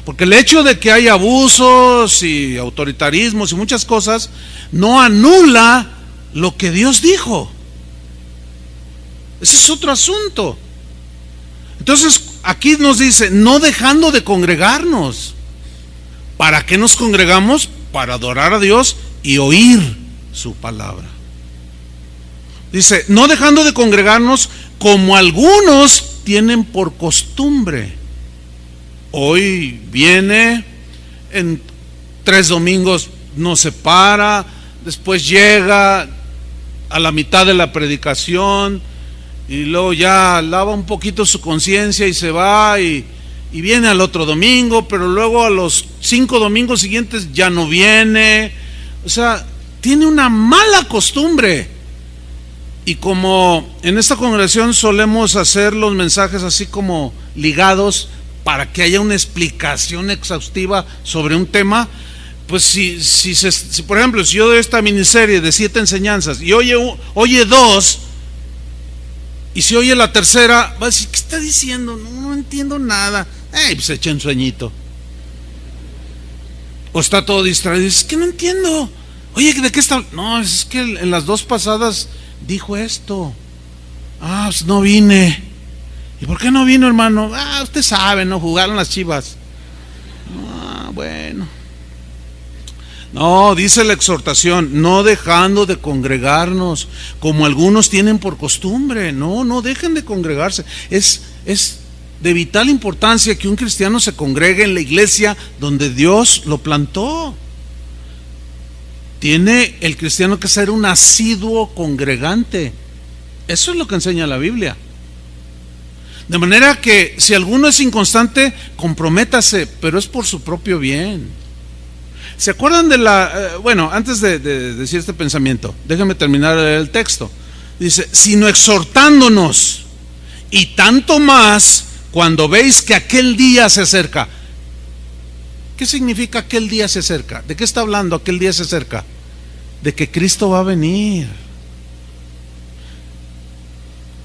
Porque el hecho de que hay abusos y autoritarismos y muchas cosas no anula lo que Dios dijo. Ese es otro asunto. Entonces aquí nos dice: no dejando de congregarnos. ¿Para qué nos congregamos? Para adorar a Dios y oír su palabra. Dice: no dejando de congregarnos como algunos tienen por costumbre. Hoy viene, en 3 domingos no se para, después llega a la mitad de la predicación y luego ya lava un poquito su conciencia y se va, y viene al otro domingo, pero luego a los 5 domingos siguientes ya no viene. O sea, tiene una mala costumbre. Y como en esta congregación solemos hacer los mensajes así como ligados para que haya una explicación exhaustiva sobre un tema, pues si por ejemplo, si yo doy esta miniserie de 7 enseñanzas y oye 2, y si oye la tercera, va a decir: ¿qué está diciendo? No entiendo nada. Pues echa un sueñito. O está todo distraído y dice: es que no entiendo. Oye, ¿de qué está? No, es que en las 2 pasadas dijo esto. Pues no vine. ¿Y por qué no vino, hermano? Usted sabe, ¿no? Jugaron las Chivas. Bueno. No, dice la exhortación: no dejando de congregarnos, como algunos tienen por costumbre. No dejen de congregarse. Es de vital importancia que un cristiano se congregue en la iglesia donde Dios lo plantó. Tiene el cristiano que ser un asiduo congregante. Eso es lo que enseña la Biblia. De manera que si alguno es inconstante, comprométase, pero es por su propio bien. ¿Se acuerdan de bueno, antes de decir este pensamiento, déjenme terminar el texto. Dice: sino exhortándonos, y tanto más cuando veis que aquel día se acerca. ¿Qué significa aquel día se acerca? ¿De qué está hablando aquel día se acerca? De que Cristo va a venir.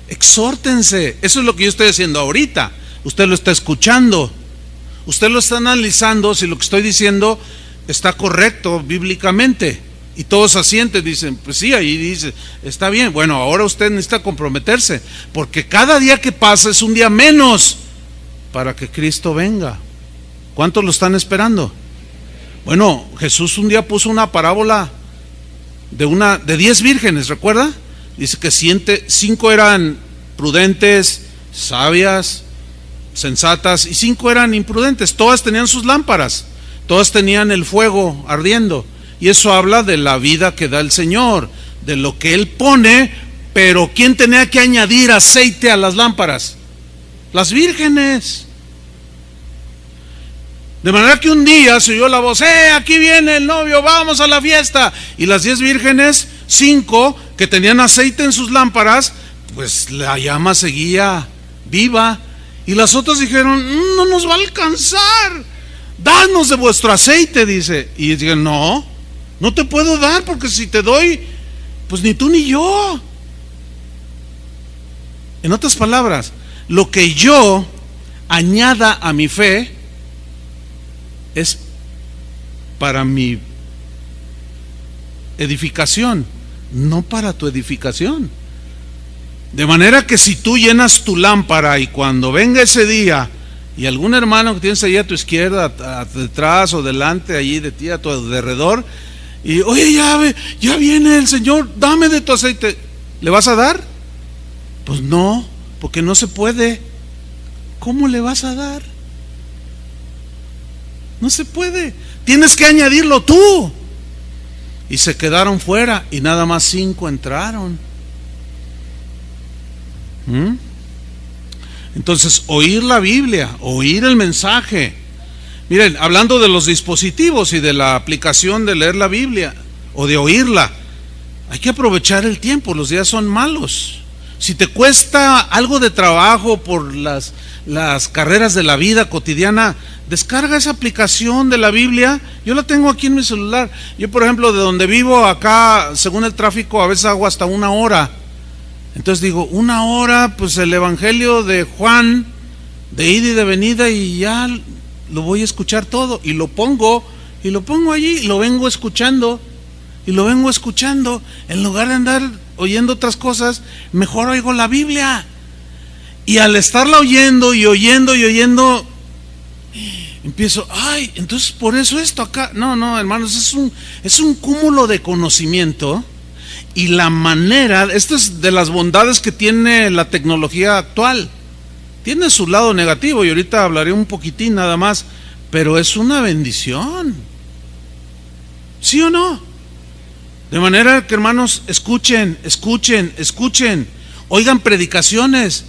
Exhórtense. Eso es lo que yo estoy haciendo ahorita. Usted lo está escuchando, usted lo está analizando si lo que estoy diciendo está correcto bíblicamente. Y todos asienten, dicen: pues sí, ahí dice, está bien. Bueno, ahora usted necesita comprometerse, porque cada día que pasa es un día menos para que Cristo venga. ¿Cuántos lo están esperando? Bueno, Jesús un día puso una parábola de 10 vírgenes, ¿recuerda? Dice que 5 eran prudentes, sabias, sensatas, y 5 eran imprudentes. Todas tenían sus lámparas, todas tenían el fuego ardiendo. Y eso habla de la vida que da el Señor, de lo que Él pone. Pero ¿quién tenía que añadir aceite a las lámparas? Las vírgenes. De manera que un día se oyó la voz: aquí viene el novio, vamos a la fiesta. Y las 10 vírgenes, 5 que tenían aceite en sus lámparas, pues la llama seguía viva. Y las otras dijeron: no nos va a alcanzar, danos de vuestro aceite, dice. Y dijeron: no te puedo dar, porque si te doy, pues ni tú ni yo. En otras palabras, lo que yo añada a mi fe es para mi edificación, no para tu edificación. De manera que si tú llenas tu lámpara y cuando venga ese día y algún hermano que tienes ahí a tu izquierda, detrás o delante, allí de ti, a tu alrededor, y oye, ya viene el Señor, dame de tu aceite, ¿le vas a dar? Pues no, porque no se puede. ¿Cómo le vas a dar? No se puede, tienes que añadirlo tú. Y se quedaron fuera y nada más 5 entraron. Entonces, oír la Biblia, oír el mensaje. Miren, hablando de los dispositivos y de la aplicación de leer la Biblia o de oírla, hay que aprovechar el tiempo, los días son malos. Si te cuesta algo de trabajo por las carreras de la vida cotidiana, descarga esa aplicación de la Biblia. Yo la tengo aquí en mi celular. Yo, por ejemplo, de donde vivo acá, según el tráfico, a veces hago hasta 1 hora. Entonces digo, 1 hora, pues el Evangelio de Juan, de ida y de venida, y ya lo voy a escuchar todo. Y lo pongo allí, y lo vengo escuchando, En lugar de andar oyendo otras cosas, mejor oigo la Biblia. Y al estarla oyendo, empiezo, entonces por eso esto acá. No, hermanos, es un cúmulo de conocimiento. Y la manera, esto es de las bondades que tiene la tecnología actual. Tiene su lado negativo y ahorita hablaré un poquitín nada más, pero es una bendición. ¿Sí o no? De manera que, hermanos, escuchen, oigan predicaciones,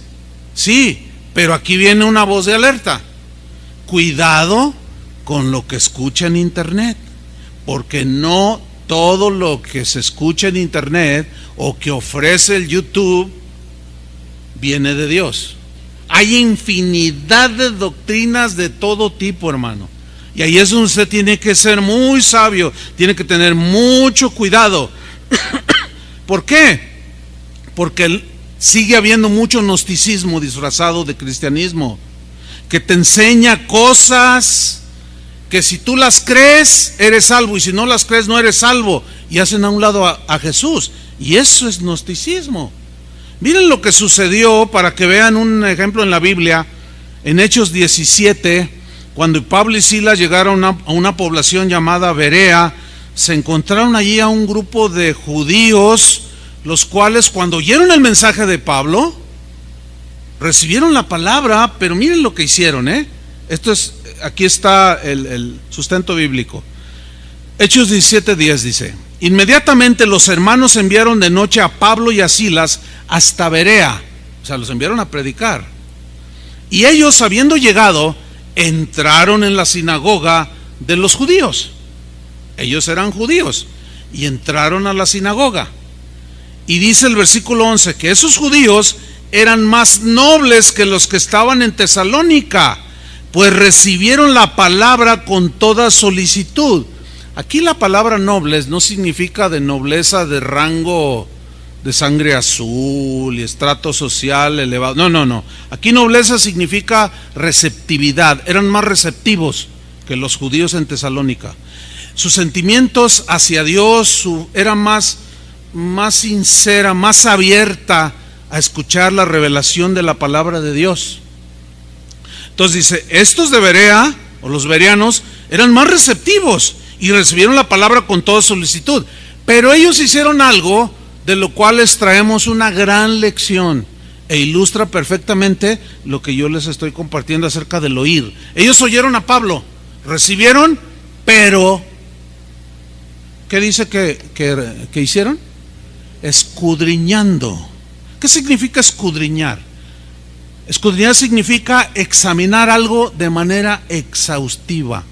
sí, pero aquí viene una voz de alerta. Cuidado con lo que escucha en internet, porque no todo lo que se escucha en internet o que ofrece el YouTube viene de Dios. Hay infinidad de doctrinas de todo tipo, hermano. Y ahí es donde usted tiene que ser muy sabio, tiene que tener mucho cuidado. ¿Por qué? Porque sigue habiendo mucho gnosticismo disfrazado de cristianismo, que te enseña cosas que si tú las crees, eres salvo, y si no las crees, no eres salvo, y hacen a un lado a Jesús, y eso es gnosticismo. Miren lo que sucedió, para que vean un ejemplo en la Biblia, en Hechos 17, cuando Pablo y Silas llegaron a una población llamada Berea, se encontraron allí a un grupo de judíos, los cuales cuando oyeron el mensaje de Pablo, recibieron la palabra, pero miren lo que hicieron, aquí está el sustento bíblico. Hechos 17:10 dice: inmediatamente los hermanos enviaron de noche a Pablo y a Silas hasta Berea, o sea, los enviaron a predicar. Y ellos, habiendo llegado, entraron en la sinagoga de los judíos. Ellos eran judíos y entraron a la sinagoga. Y dice el versículo 11 que esos judíos eran más nobles que los que estaban en Tesalónica, pues recibieron la palabra con toda solicitud. Aquí la palabra nobles no significa de nobleza de rango de sangre azul y estrato social elevado. No. Aquí nobleza significa receptividad. Eran más receptivos que los judíos en Tesalónica. Sus sentimientos hacia Dios era más sincera, más abierta a escuchar la revelación de la palabra de Dios. Entonces dice, estos de Berea, o los bereanos, eran más receptivos y recibieron la palabra con toda solicitud. Pero ellos hicieron algo de lo cual les traemos una gran lección, e ilustra perfectamente lo que yo les estoy compartiendo acerca del oír. Ellos oyeron a Pablo, recibieron, pero ¿qué dice que hicieron? Escudriñando. ¿Qué significa escudriñar? Escudriñar significa examinar algo de manera exhaustiva.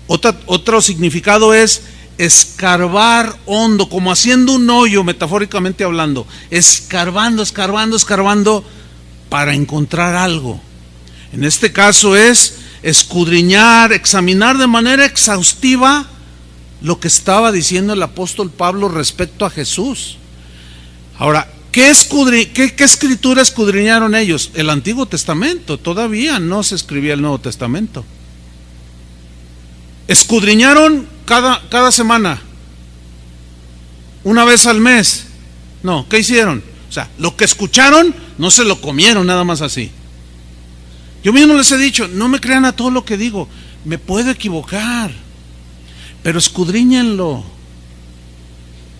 Otro significado es escarbar hondo, como haciendo un hoyo, metafóricamente hablando, escarbando para encontrar algo. En este caso es escudriñar, examinar de manera exhaustiva lo que estaba diciendo el apóstol Pablo respecto a Jesús. Ahora, ¿qué escritura escudriñaron ellos? El Antiguo Testamento. Todavía no se escribía el Nuevo Testamento. Escudriñaron cada semana, una vez al mes. No, ¿qué hicieron? sea, lo que escucharon no se lo comieron nada más así. Yo mismo les he dicho, no me crean a todo lo que digo, me puedo equivocar, pero escudriñenlo.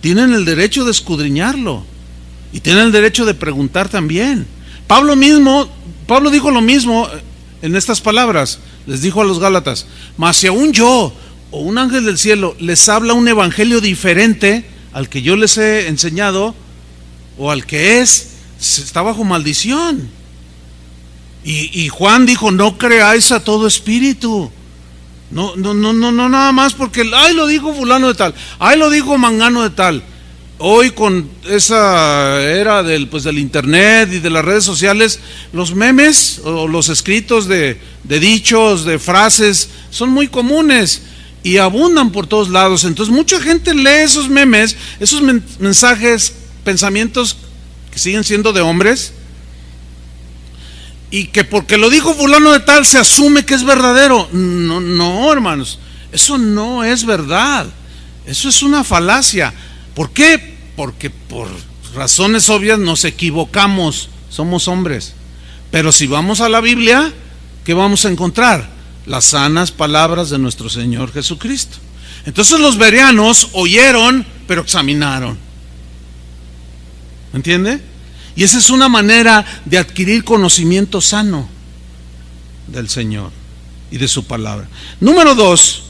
Tienen el derecho de escudriñarlo y tienen el derecho de preguntar también. Pablo dijo lo mismo en estas palabras. Les dijo a los Gálatas: mas si aún yo o un ángel del cielo les habla un evangelio diferente al que yo les he enseñado o al que está bajo maldición. Y Juan dijo: no creáis a todo espíritu. No, nada más porque lo dijo fulano de tal, lo dijo mangano de tal. Hoy con esa era del internet y de las redes sociales, los memes o los escritos de dichos, de frases, son muy comunes y abundan por todos lados. Entonces mucha gente lee esos memes, esos mensajes, pensamientos que siguen siendo de hombres, y que porque lo dijo fulano de tal se asume que es verdadero. No, hermanos, eso no es verdad. Eso es una falacia. ¿Por qué? Porque por razones obvias nos equivocamos, somos hombres. Pero si vamos a la Biblia, ¿qué vamos a encontrar? Las sanas palabras de nuestro Señor Jesucristo. Entonces los bereanos oyeron, pero examinaron. ¿Entiende? Y esa es una manera de adquirir conocimiento sano del Señor y de su palabra. Número 2,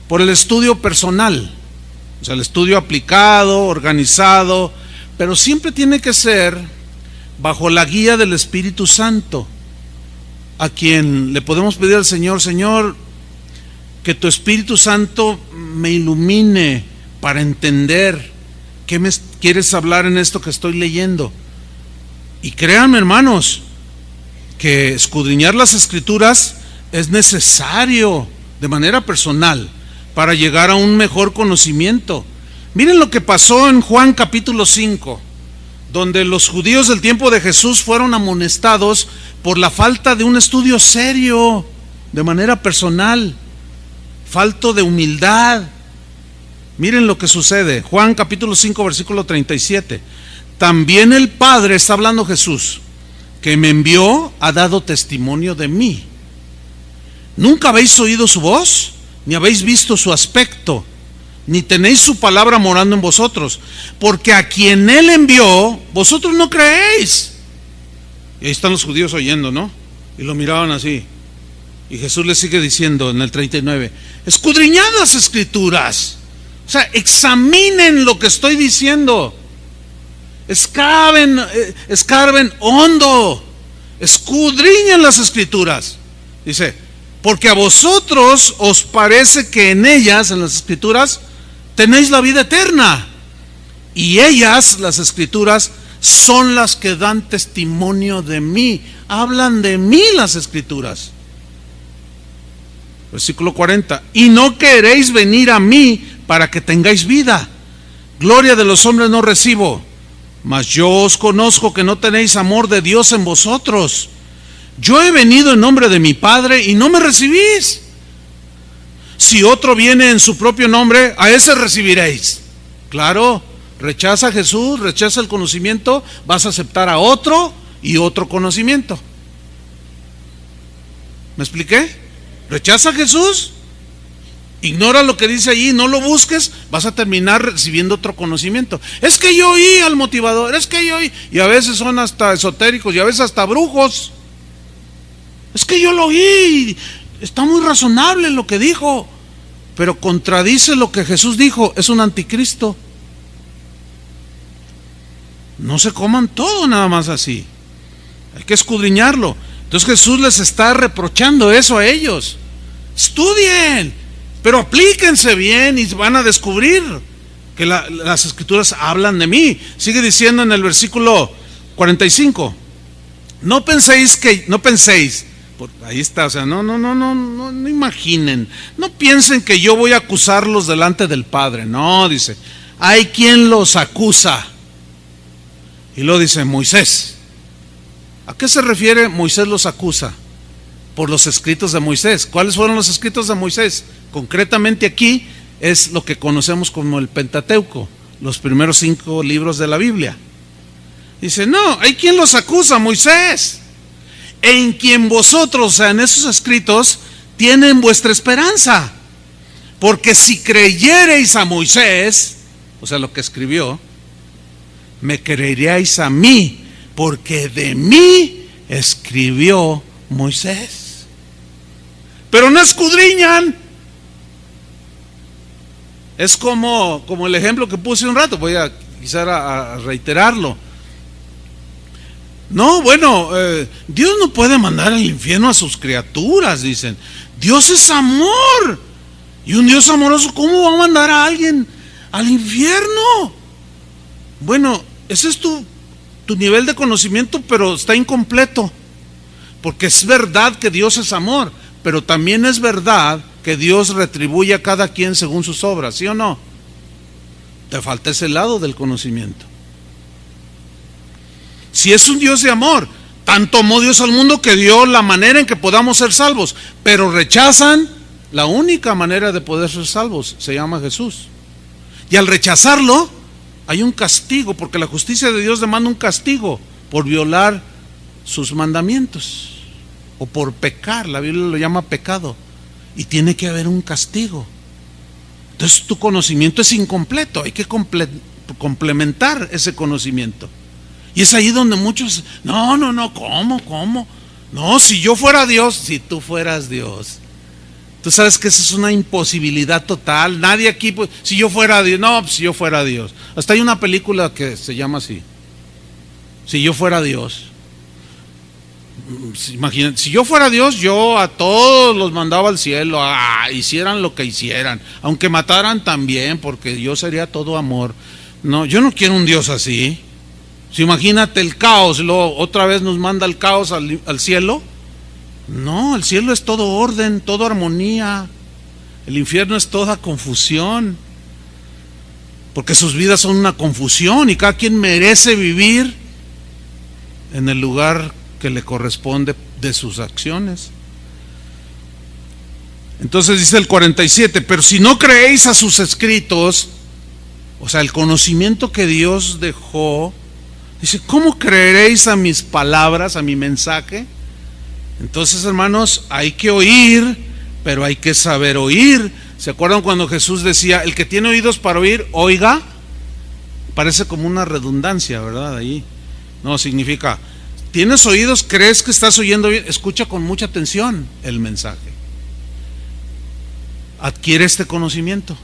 por el estudio personal. O sea, el estudio aplicado, organizado, pero siempre tiene que ser bajo la guía del Espíritu Santo, a quien le podemos pedir al Señor: Señor, que tu Espíritu Santo me ilumine para entender qué me quieres hablar en esto que estoy leyendo. Y créanme, hermanos, que escudriñar las Escrituras es necesario de manera personal para llegar a un mejor conocimiento. Miren lo que pasó en Juan capítulo 5, donde los judíos del tiempo de Jesús fueron amonestados por la falta de un estudio serio, de manera personal, falto de humildad. Miren lo que sucede, Juan capítulo 5, versículo 37. También el Padre, está hablando Jesús, que me envió, ha dado testimonio de mí. ¿Nunca habéis oído su voz? Ni habéis visto su aspecto, ni tenéis su palabra morando en vosotros, porque a quien Él envió, vosotros no creéis. Y ahí están los judíos oyendo, ¿no? Y lo miraban así. Y Jesús les sigue diciendo en el 39: escudriñad las Escrituras. O sea, examinen lo que estoy diciendo. Escarben hondo, escudriñen las Escrituras. Dice: porque a vosotros os parece que en ellas, en las Escrituras, tenéis la vida eterna, y ellas, las Escrituras, son las que dan testimonio de mí. Hablan de mí las Escrituras. Versículo 40: y no queréis venir a mí para que tengáis vida. Gloria de los hombres no recibo, mas yo os conozco que no tenéis amor de Dios en vosotros. Yo he venido en nombre de mi Padre y no me recibís. Si otro viene en su propio nombre, a ese recibiréis. Claro, rechaza a Jesús, rechaza el conocimiento, vas a aceptar a otro y otro conocimiento. ¿Me expliqué? Rechaza a Jesús, ignora lo que dice allí, no lo busques, vas a terminar recibiendo otro conocimiento. Es que yo oí al motivador, es que yo oí, y a veces son hasta esotéricos y a veces hasta brujos. Es que yo lo oí, está muy razonable lo que dijo, pero contradice lo que Jesús dijo, es un anticristo. No se coman todo nada más así, hay que escudriñarlo. Entonces Jesús les está reprochando eso a ellos. Estudien, pero aplíquense bien y van a descubrir que las Escrituras hablan de mí. Sigue diciendo en el versículo 45: no penséis, ahí está, o sea, no imaginen, no piensen que yo voy a acusarlos delante del Padre. No, dice, hay quien los acusa. Y luego dice Moisés. ¿A qué se refiere Moisés los acusa? Por los escritos de Moisés. ¿Cuáles fueron los escritos de Moisés? Concretamente aquí es lo que conocemos como el Pentateuco, los primeros 5 libros de la Biblia. Dice, no, hay quien los acusa, Moisés, en quien vosotros, o sea, en esos escritos, tienen vuestra esperanza. Porque si creyereis a Moisés, o sea, lo que escribió, me creeríais a mí, porque de mí escribió Moisés. Pero no escudriñan. Es como el ejemplo que puse un rato, voy a quizás a reiterarlo. No, bueno, Dios no puede mandar al infierno a sus criaturas, dicen. Dios es amor. Y un Dios amoroso, ¿cómo va a mandar a alguien al infierno? Bueno, ese es tu nivel de conocimiento, pero está incompleto. Porque es verdad que Dios es amor, pero también es verdad que Dios retribuye a cada quien según sus obras, ¿sí o no? Te falta ese lado del conocimiento. Si es un Dios de amor, tanto amó Dios al mundo que dio la manera en que podamos ser salvos, pero rechazan la única manera de poder ser salvos, se llama Jesús. Y al rechazarlo, hay un castigo, porque la justicia de Dios demanda un castigo por violar sus mandamientos o por pecar. La Biblia lo llama pecado y tiene que haber un castigo. Entonces tu conocimiento es incompleto, hay que complementar ese conocimiento. Y es ahí donde muchos, no, ¿cómo? No, si yo fuera Dios, si tú fueras Dios. Tú sabes que esa es una imposibilidad total. Nadie aquí, pues, si yo fuera Dios, no, si yo fuera Dios. Hasta hay una película que se llama así, Si yo fuera Dios. Imagínate, si yo fuera Dios, yo a todos los mandaba al cielo, hicieran lo que hicieran, aunque mataran también, porque yo sería todo amor. No, yo no quiero un Dios así. Si imagínate el caos, luego otra vez nos manda el caos al cielo. No, el cielo es todo orden, toda armonía. El infierno es toda confusión, porque sus vidas son una confusión y cada quien merece vivir en el lugar que le corresponde de sus acciones. Entonces dice el 47, pero si no creéis a sus escritos, o sea, el conocimiento que Dios dejó, dice, ¿cómo creeréis a mis palabras, a mi mensaje? Entonces, hermanos, hay que oír, pero hay que saber oír. ¿Se acuerdan cuando Jesús decía, el que tiene oídos para oír, oiga? Parece como una redundancia, ¿verdad? Ahí no, significa, ¿tienes oídos? ¿Crees que estás oyendo bien? Escucha con mucha atención el mensaje. Adquiere este conocimiento.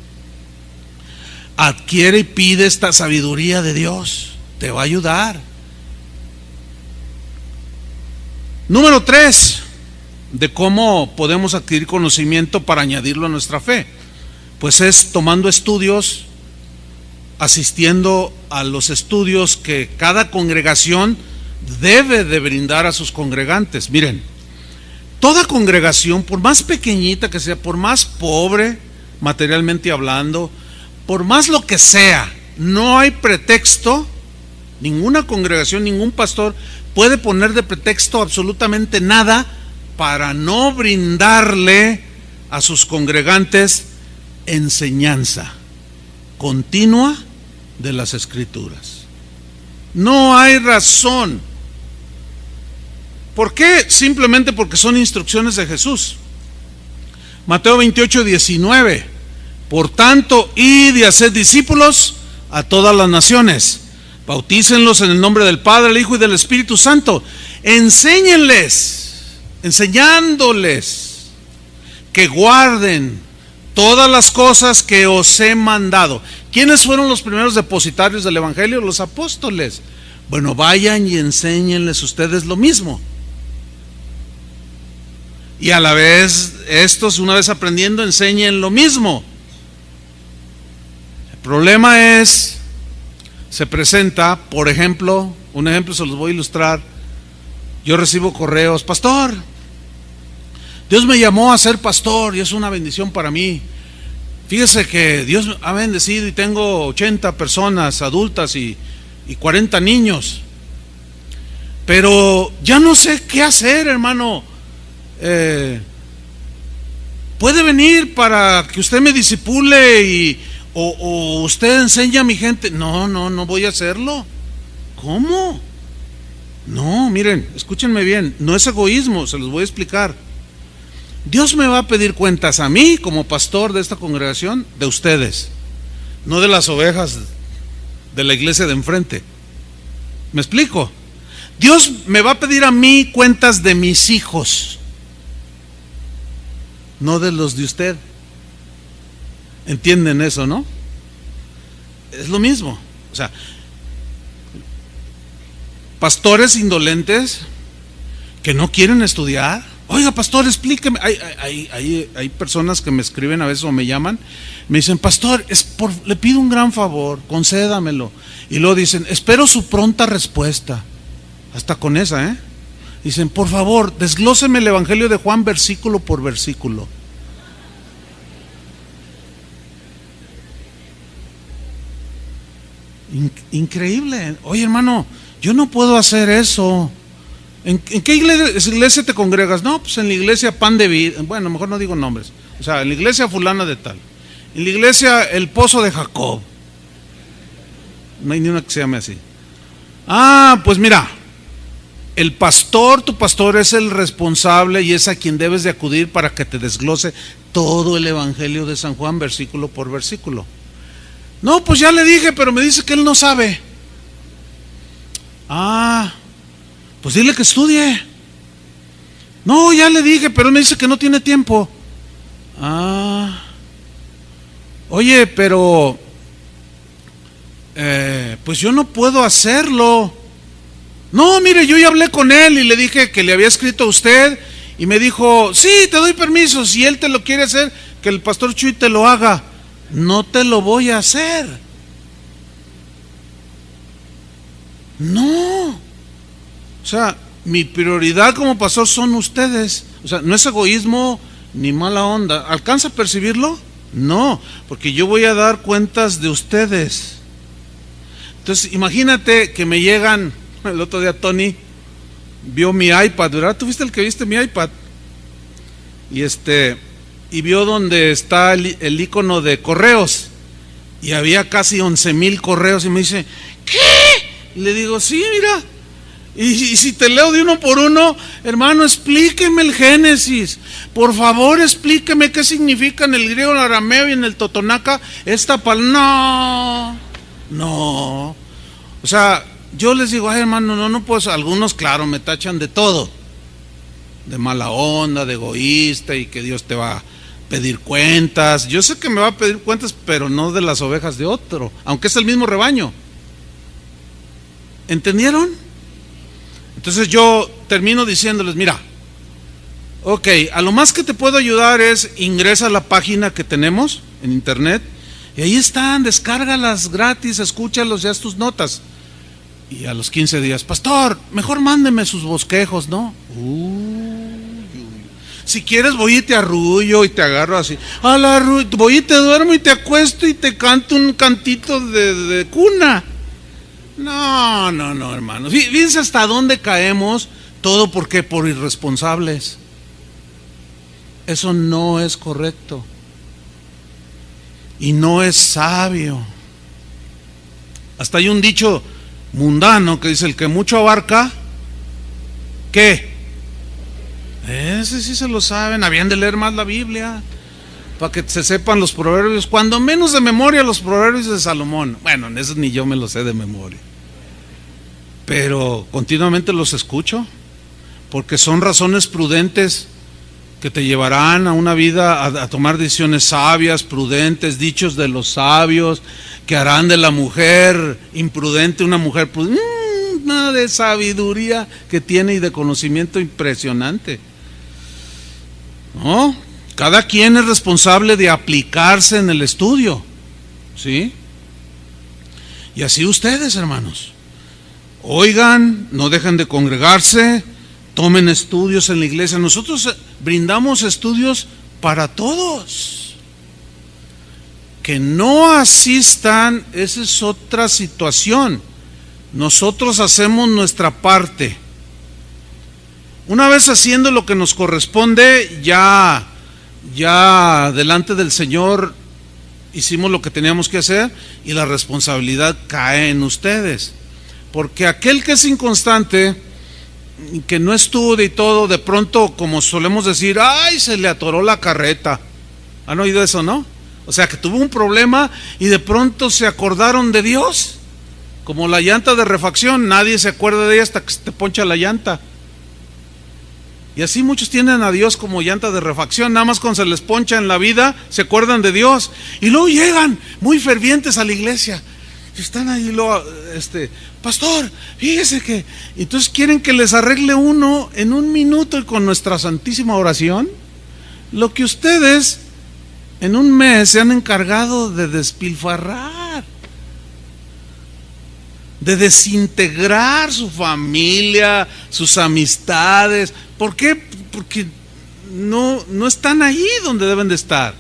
Adquiere y pide esta sabiduría de Dios. Te va a ayudar. Número 3, de cómo podemos adquirir conocimiento para añadirlo a nuestra fe. Pues es tomando estudios, asistiendo a los estudios que cada congregación debe de brindar a sus congregantes. Miren, toda congregación, por más pequeñita que sea, por más pobre materialmente hablando, por más lo que sea, no hay pretexto. Ninguna congregación, ningún pastor puede poner de pretexto absolutamente nada para no brindarle a sus congregantes enseñanza continua de las Escrituras. No hay razón. ¿Por qué? Simplemente porque son instrucciones de Jesús. Mateo 28:19. Por tanto, id y haced discípulos a todas las naciones. Bautícenlos en el nombre del Padre, del Hijo y del Espíritu Santo. Enséñanles que guarden todas las cosas que os he mandado. ¿Quiénes fueron los primeros depositarios del Evangelio? Los apóstoles. Bueno, vayan y enséñenles ustedes lo mismo. Y a la vez, estos, una vez aprendiendo, enseñen lo mismo. El problema es, se presenta, por ejemplo, un ejemplo se los voy a ilustrar. Yo recibo correos, pastor, Dios me llamó a ser pastor y es una bendición para mí. Fíjese que Dios me ha bendecido y tengo 80 personas adultas y 40 niños. Pero ya no sé qué hacer, hermano. Puede venir para que usted me discipule o usted enseña a mi gente. No voy a hacerlo. ¿Cómo? No, miren, escúchenme bien, no es egoísmo, se los voy a explicar. Dios me va a pedir cuentas a mí como pastor de esta congregación, de ustedes, no de las ovejas de la iglesia de enfrente. ¿Me explico? Dios me va a pedir a mí cuentas de mis hijos, no de los de usted. ¿Entienden eso, no? Es lo mismo. O sea, pastores indolentes que no quieren estudiar. Oiga, pastor, explíqueme. Hay personas que me escriben a veces o me llaman, me dicen, pastor, le pido un gran favor, concédamelo. Y luego dicen, espero su pronta respuesta. Hasta con esa, dicen, por favor, desglóseme el Evangelio de Juan versículo por versículo. Increíble. Oye, hermano, yo no puedo hacer eso. ¿En qué iglesia te congregas? No, pues en la iglesia Pan de Vida. Bueno, mejor no digo nombres. O sea, en la iglesia fulana de tal. En la iglesia El Pozo de Jacob. No hay ni una que se llame así. Ah, pues mira, el pastor, tu pastor es el responsable y es a quien debes de acudir para que te desglose todo el Evangelio de San Juan, versículo por versículo. No, pues ya le dije, pero me dice que él no sabe. Ah, pues dile que estudie. No, ya le dije, pero él me dice que no tiene tiempo. Ah, oye, pero pues yo no puedo hacerlo. No, mire, yo ya hablé con él y le dije que le había escrito a usted y me dijo, sí, te doy permiso, si él te lo quiere hacer, que el pastor Chuy te lo haga. No te lo voy a hacer. No. O sea, mi prioridad como pastor son ustedes. O sea, no es egoísmo ni mala onda. ¿Alcanza a percibirlo? No, porque yo voy a dar cuentas de ustedes. Entonces, imagínate que me llegan, el otro día Tony vio mi iPad, ¿verdad? ¿Tú viste el que viste mi iPad? Y vio donde está el icono de correos y había casi 11,000 correos y me dice, ¿qué? Y le digo, sí, mira, y si te leo de uno por uno, hermano, explíqueme el Génesis, por favor explíqueme qué significa en el griego, en el arameo y en el totonaca esta palabra. No, o sea, yo les digo, ay, hermano, no puedo. Algunos, claro, me tachan de todo, de mala onda, de egoísta y que Dios te va a pedir cuentas. Yo sé que me va a pedir cuentas, pero no de las ovejas de otro, aunque es el mismo rebaño. ¿Entendieron? Entonces yo termino diciéndoles, mira, ok, a lo más que te puedo ayudar es ingresa a la página que tenemos en internet y ahí están, descárgalas gratis, escúchalos, ya haz tus notas. Y a los 15 días, pastor, mejor mándeme sus bosquejos, ¿no? Si quieres voy y te arrullo y te agarro así. Voy y te duermo y te acuesto y te canto un cantito de cuna. No, hermanos. Fíjense hasta dónde caemos. Todo porque por irresponsables. Eso no es correcto. Y no es sabio. Hasta hay un dicho mundano que dice, el que mucho abarca, ¿qué? Ese sí se lo saben, habían de leer más la Biblia para que se sepan los proverbios, cuando menos de memoria los proverbios de Salomón. Bueno, en eso ni yo me los sé de memoria, pero continuamente los escucho porque son razones prudentes que te llevarán a una vida, a tomar decisiones sabias, prudentes, dichos de los sabios que harán de la mujer imprudente una mujer prudente. Nada de sabiduría que tiene y de conocimiento impresionante. No, cada quien es responsable de aplicarse en el estudio, ¿sí? Y así ustedes, hermanos, oigan, no dejen de congregarse, tomen estudios en la iglesia. Nosotros brindamos estudios para todos. Que no asistan, esa es otra situación. Nosotros hacemos nuestra parte. Una vez haciendo lo que nos corresponde, ya delante del Señor hicimos lo que teníamos que hacer y la responsabilidad cae en ustedes. Porque aquel que es inconstante, que no estudia y todo, de pronto, como solemos decir, ¡ay, se le atoró la carreta! ¿Han oído eso, no? O sea, que tuvo un problema y de pronto se acordaron de Dios. Como la llanta de refacción, nadie se acuerda de ella hasta que se te poncha la llanta. Y así muchos tienen a Dios como llanta de refacción, nada más cuando se les poncha en la vida, se acuerdan de Dios. Y luego llegan muy fervientes a la iglesia. Y están ahí, luego, pastor, fíjese que... Entonces quieren que les arregle uno en un minuto y con nuestra santísima oración, lo que ustedes en un mes se han encargado de despilfarrar, de desintegrar su familia, sus amistades. ¿Por qué? Porque no están ahí donde deben de estar.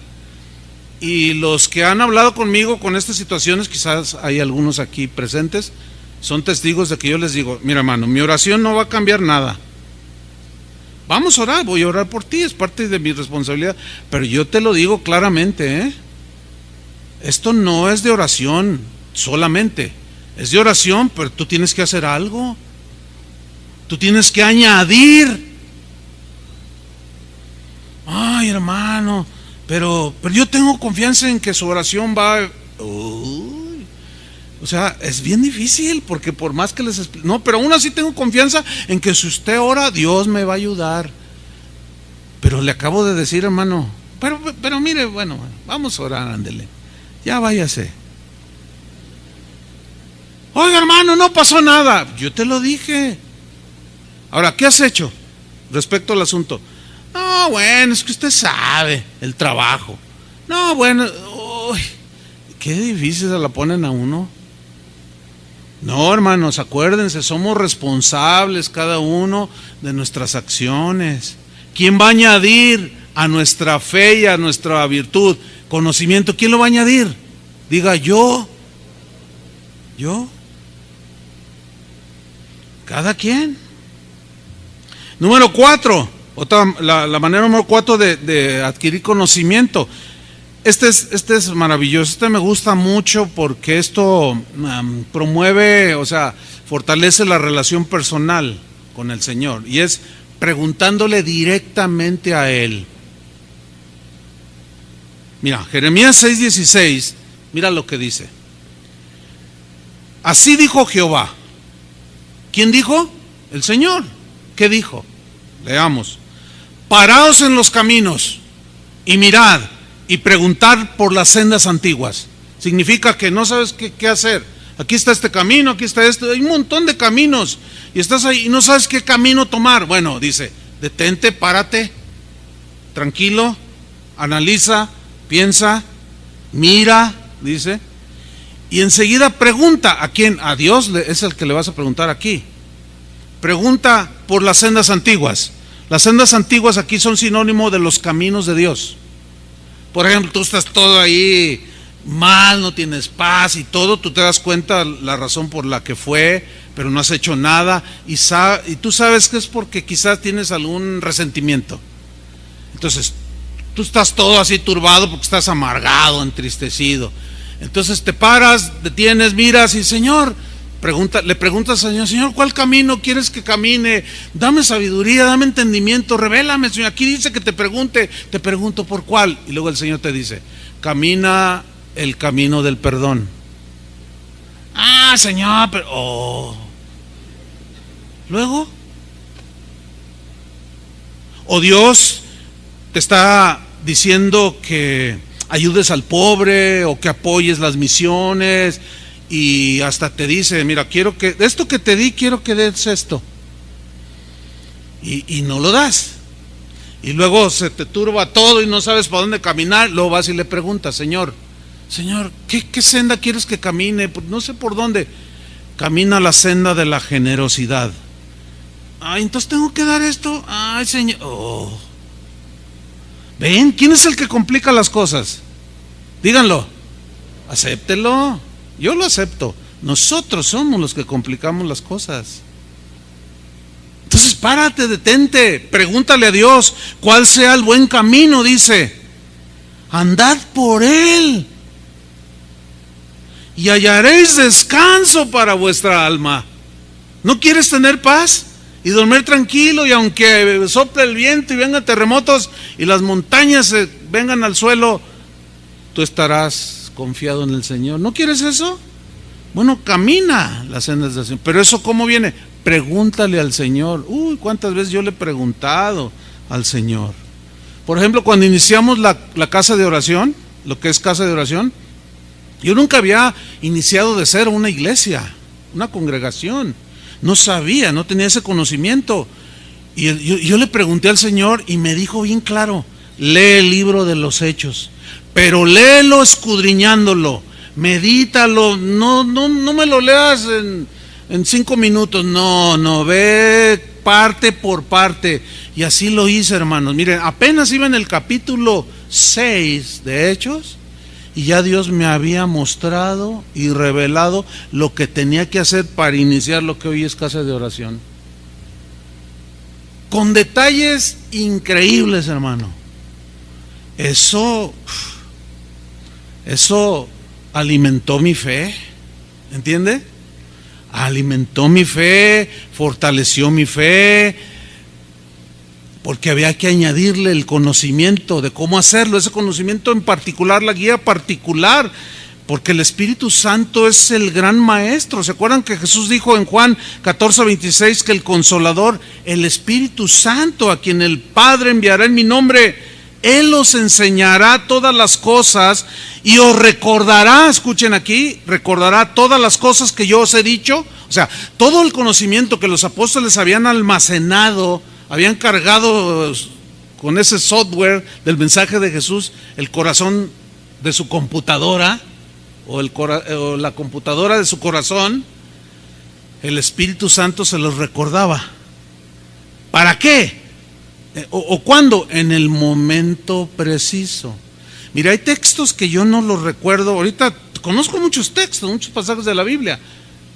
Y los que han hablado conmigo con estas situaciones, quizás hay algunos aquí presentes, son testigos de que yo les digo, mira hermano, mi oración no va a cambiar nada. Vamos a orar, voy a orar por ti, es parte de mi responsabilidad, pero yo te lo digo claramente, esto no es de oración solamente, es de oración, pero tú tienes que hacer algo, tú tienes que añadir. Ay hermano, pero yo tengo confianza en que su oración va... O sea, es bien difícil, porque por más que les explique, no, pero aún así tengo confianza en que si usted ora, Dios me va a ayudar. Pero le acabo de decir, hermano, pero mire, bueno, vamos a orar, ándele, ya váyase. Oiga hermano, no pasó nada. Yo te lo dije. Ahora, ¿qué has hecho respecto al asunto? No, bueno, es que usted sabe, el trabajo. No, bueno, uy, qué difícil se la ponen a uno. No, hermanos, acuérdense, somos responsables cada uno de nuestras acciones. ¿Quién va a añadir a nuestra fe y a nuestra virtud conocimiento? ¿Quién lo va a añadir? Diga yo. Cada quien. Número 4, la manera número 4 de adquirir conocimiento. Este es maravilloso, me gusta mucho porque esto promueve, o sea, fortalece la relación personal con el Señor, y es preguntándole directamente a Él. Mira, Jeremías 6:16, mira lo que dice. Así dijo Jehová. ¿Quién dijo? El Señor. ¿Qué dijo? Leamos. Paraos en los caminos y mirad y preguntar por las sendas antiguas. Significa que no sabes qué hacer. Aquí está este camino, aquí está este, hay un montón de caminos y estás ahí y no sabes qué camino tomar. Bueno, dice, detente, párate, tranquilo, analiza, piensa, mira, dice, y enseguida pregunta. ¿A quién? A Dios es el que le vas a preguntar aquí. Pregunta por las sendas antiguas. Las sendas antiguas aquí son sinónimo de los caminos de Dios. Por ejemplo, tú estás todo ahí mal, no tienes paz y todo, tú te das cuenta la razón por la que fue, pero no has hecho nada y tú sabes que es porque quizás tienes algún resentimiento. Entonces, tú estás todo así turbado porque estás amargado, entristecido. Entonces te paras, detienes, miras y Señor, le preguntas al Señor, Señor, ¿cuál camino quieres que camine? Dame sabiduría, dame entendimiento, revélame, Señor. Aquí dice que te pregunto por cuál. Y luego el Señor te dice, camina el camino del perdón. Ah, Señor, pero... Luego, o Dios te está diciendo que ayudes al pobre o que apoyes las misiones, y hasta te dice, mira, quiero que esto que te di, quiero que des esto, y no lo das, y luego se te turba todo y no sabes para dónde caminar. Luego vas y le preguntas, Señor, ¿qué senda quieres que camine? No sé por dónde. Camina la senda de la generosidad. Ay, entonces tengo que dar esto. Ay, Señor. Oh. ¿Ven? ¿Quién es el que complica las cosas? Díganlo. Acéptelo. Yo lo acepto. Nosotros somos los que complicamos las cosas. Entonces párate, detente, pregúntale a Dios cuál sea el buen camino, dice. Andad por él y hallaréis descanso para vuestra alma. ¿No quieres tener paz y dormir tranquilo, y aunque sople el viento y vengan terremotos y las montañas vengan al suelo, tú estarás confiado en el Señor? ¿No quieres eso? Bueno, camina las sendas del Señor. Pero eso, ¿cómo viene? Pregúntale al Señor. Uy, cuántas veces yo le he preguntado al Señor. Por ejemplo, cuando iniciamos la casa de oración, lo que es casa de oración, yo nunca había iniciado de cero una iglesia, una congregación. No sabía, no tenía ese conocimiento. Y yo le pregunté al Señor y me dijo bien claro: lee el libro de los Hechos, pero léelo escudriñándolo, medítalo, no me lo leas en 5 minutos, no, ve parte por parte. Y así lo hice, hermanos. Miren, apenas iba en el capítulo 6 de Hechos, y ya Dios me había mostrado y revelado lo que tenía que hacer para iniciar lo que hoy es casa de oración. Con detalles increíbles, hermano. Eso alimentó mi fe, ¿entiende? Alimentó mi fe, fortaleció mi fe, porque había que añadirle el conocimiento de cómo hacerlo, ese conocimiento en particular, la guía particular, porque el Espíritu Santo es el gran maestro. ¿Se acuerdan que Jesús dijo en Juan 14:26 que el Consolador, el Espíritu Santo, a quien el Padre enviará en mi nombre, Él os enseñará todas las cosas y os recordará, escuchen aquí, recordará todas las cosas que yo os he dicho? O sea, todo el conocimiento que los apóstoles habían almacenado, habían cargado con ese software del mensaje de Jesús, el corazón de su computadora, o la computadora de su corazón, el Espíritu Santo se los recordaba. ¿Para qué? ¿O cuándo? En el momento preciso. Mira, hay textos que yo no los recuerdo. Ahorita conozco muchos textos, muchos pasajes de la Biblia.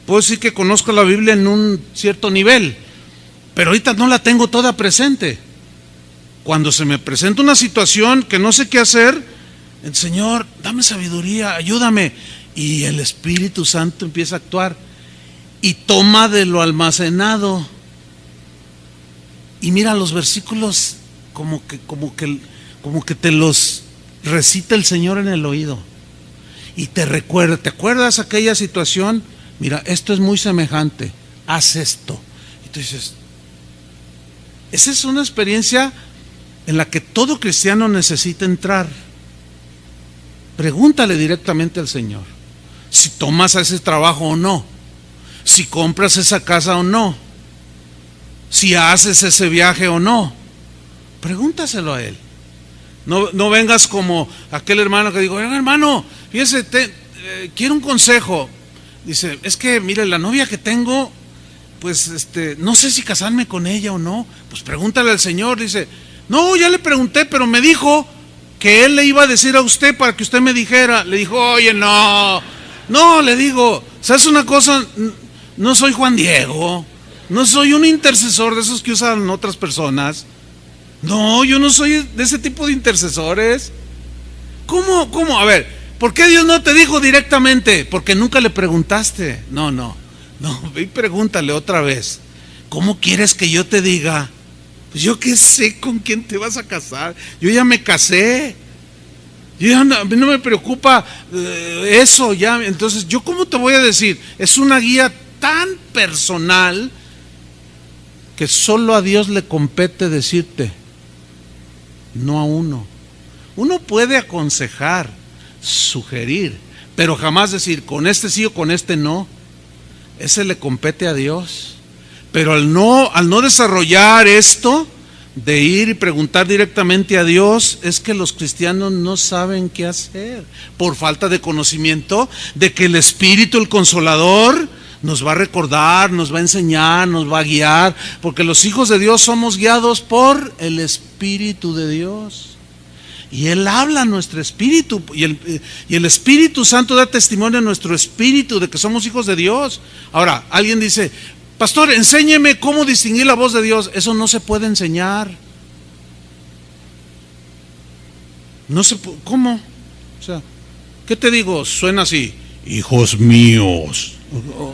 Puedo decir que conozco la Biblia en un cierto nivel, pero ahorita no la tengo toda presente. Cuando se me presenta una situación que no sé qué hacer, el Señor, dame sabiduría, ayúdame. Y el Espíritu Santo empieza a actuar y toma de lo almacenado. Y mira, los versículos como que te los recita el Señor en el oído. Y te recuerda, ¿te acuerdas aquella situación? Mira, esto es muy semejante, haz esto. Y tú dices, esa es una experiencia en la que todo cristiano necesita entrar. Pregúntale directamente al Señor si tomas ese trabajo o no, si compras esa casa o no, si haces ese viaje o no. Pregúntaselo a Él. No vengas como aquel hermano que dijo, hermano, fíjese, quiero un consejo. Dice, es que mire, la novia que tengo, pues no sé si casarme con ella o no. Pues pregúntale al Señor. Dice, no, ya le pregunté, pero me dijo que Él le iba a decir a usted para que usted me dijera. Le dijo, oye, no, le digo, ¿sabes una cosa? No soy Juan Diego, no soy un intercesor de esos que usan otras personas. No, yo no soy de ese tipo de intercesores. ¿Cómo? A ver, ¿por qué Dios no te dijo directamente? Porque nunca le preguntaste. No, ve y pregúntale otra vez. ¿Cómo quieres que yo te diga? Pues yo qué sé con quién te vas a casar. Yo ya me casé. A mí no me preocupa eso ya. Entonces, ¿yo cómo te voy a decir? Es una guía tan personal que solo a Dios le compete decirte, no a uno. Uno puede aconsejar, sugerir, pero jamás decir con este sí o con este no. Ese le compete a Dios. Pero al no desarrollar esto de ir y preguntar directamente a Dios, es que los cristianos no saben qué hacer por falta de conocimiento de que el Espíritu, el Consolador, nos va a recordar, nos va a enseñar, nos va a guiar, porque los hijos de Dios somos guiados por el Espíritu de Dios. Y Él habla a nuestro espíritu, y el Espíritu Santo da testimonio a nuestro espíritu de que somos hijos de Dios. Ahora, alguien dice, pastor, enséñeme cómo distinguir la voz de Dios. Eso no se puede enseñar. ¿Cómo? O sea, ¿qué te digo? Suena así. hijos míos.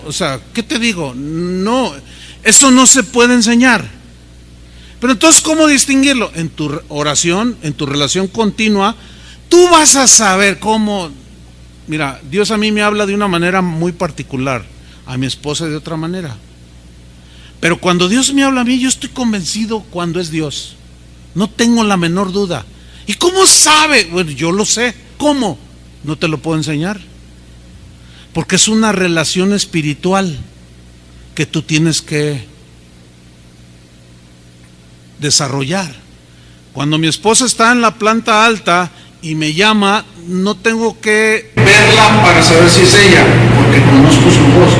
O sea, ¿qué te digo? No, eso no se puede enseñar. Pero entonces, ¿cómo distinguirlo? En tu oración, en tu relación continua, tú vas a saber cómo. Mira, Dios a mí me habla de una manera muy particular, a mi esposa de otra manera. Pero cuando Dios me habla a mí, yo estoy convencido cuando es Dios. No tengo la menor duda. ¿Y cómo sabe? Bueno, yo lo sé. ¿Cómo? No te lo puedo enseñar. Porque es una relación espiritual que tú tienes que desarrollar. Cuando mi esposa está en la planta alta y me llama, no tengo que verla para saber si es ella, porque conozco su voz.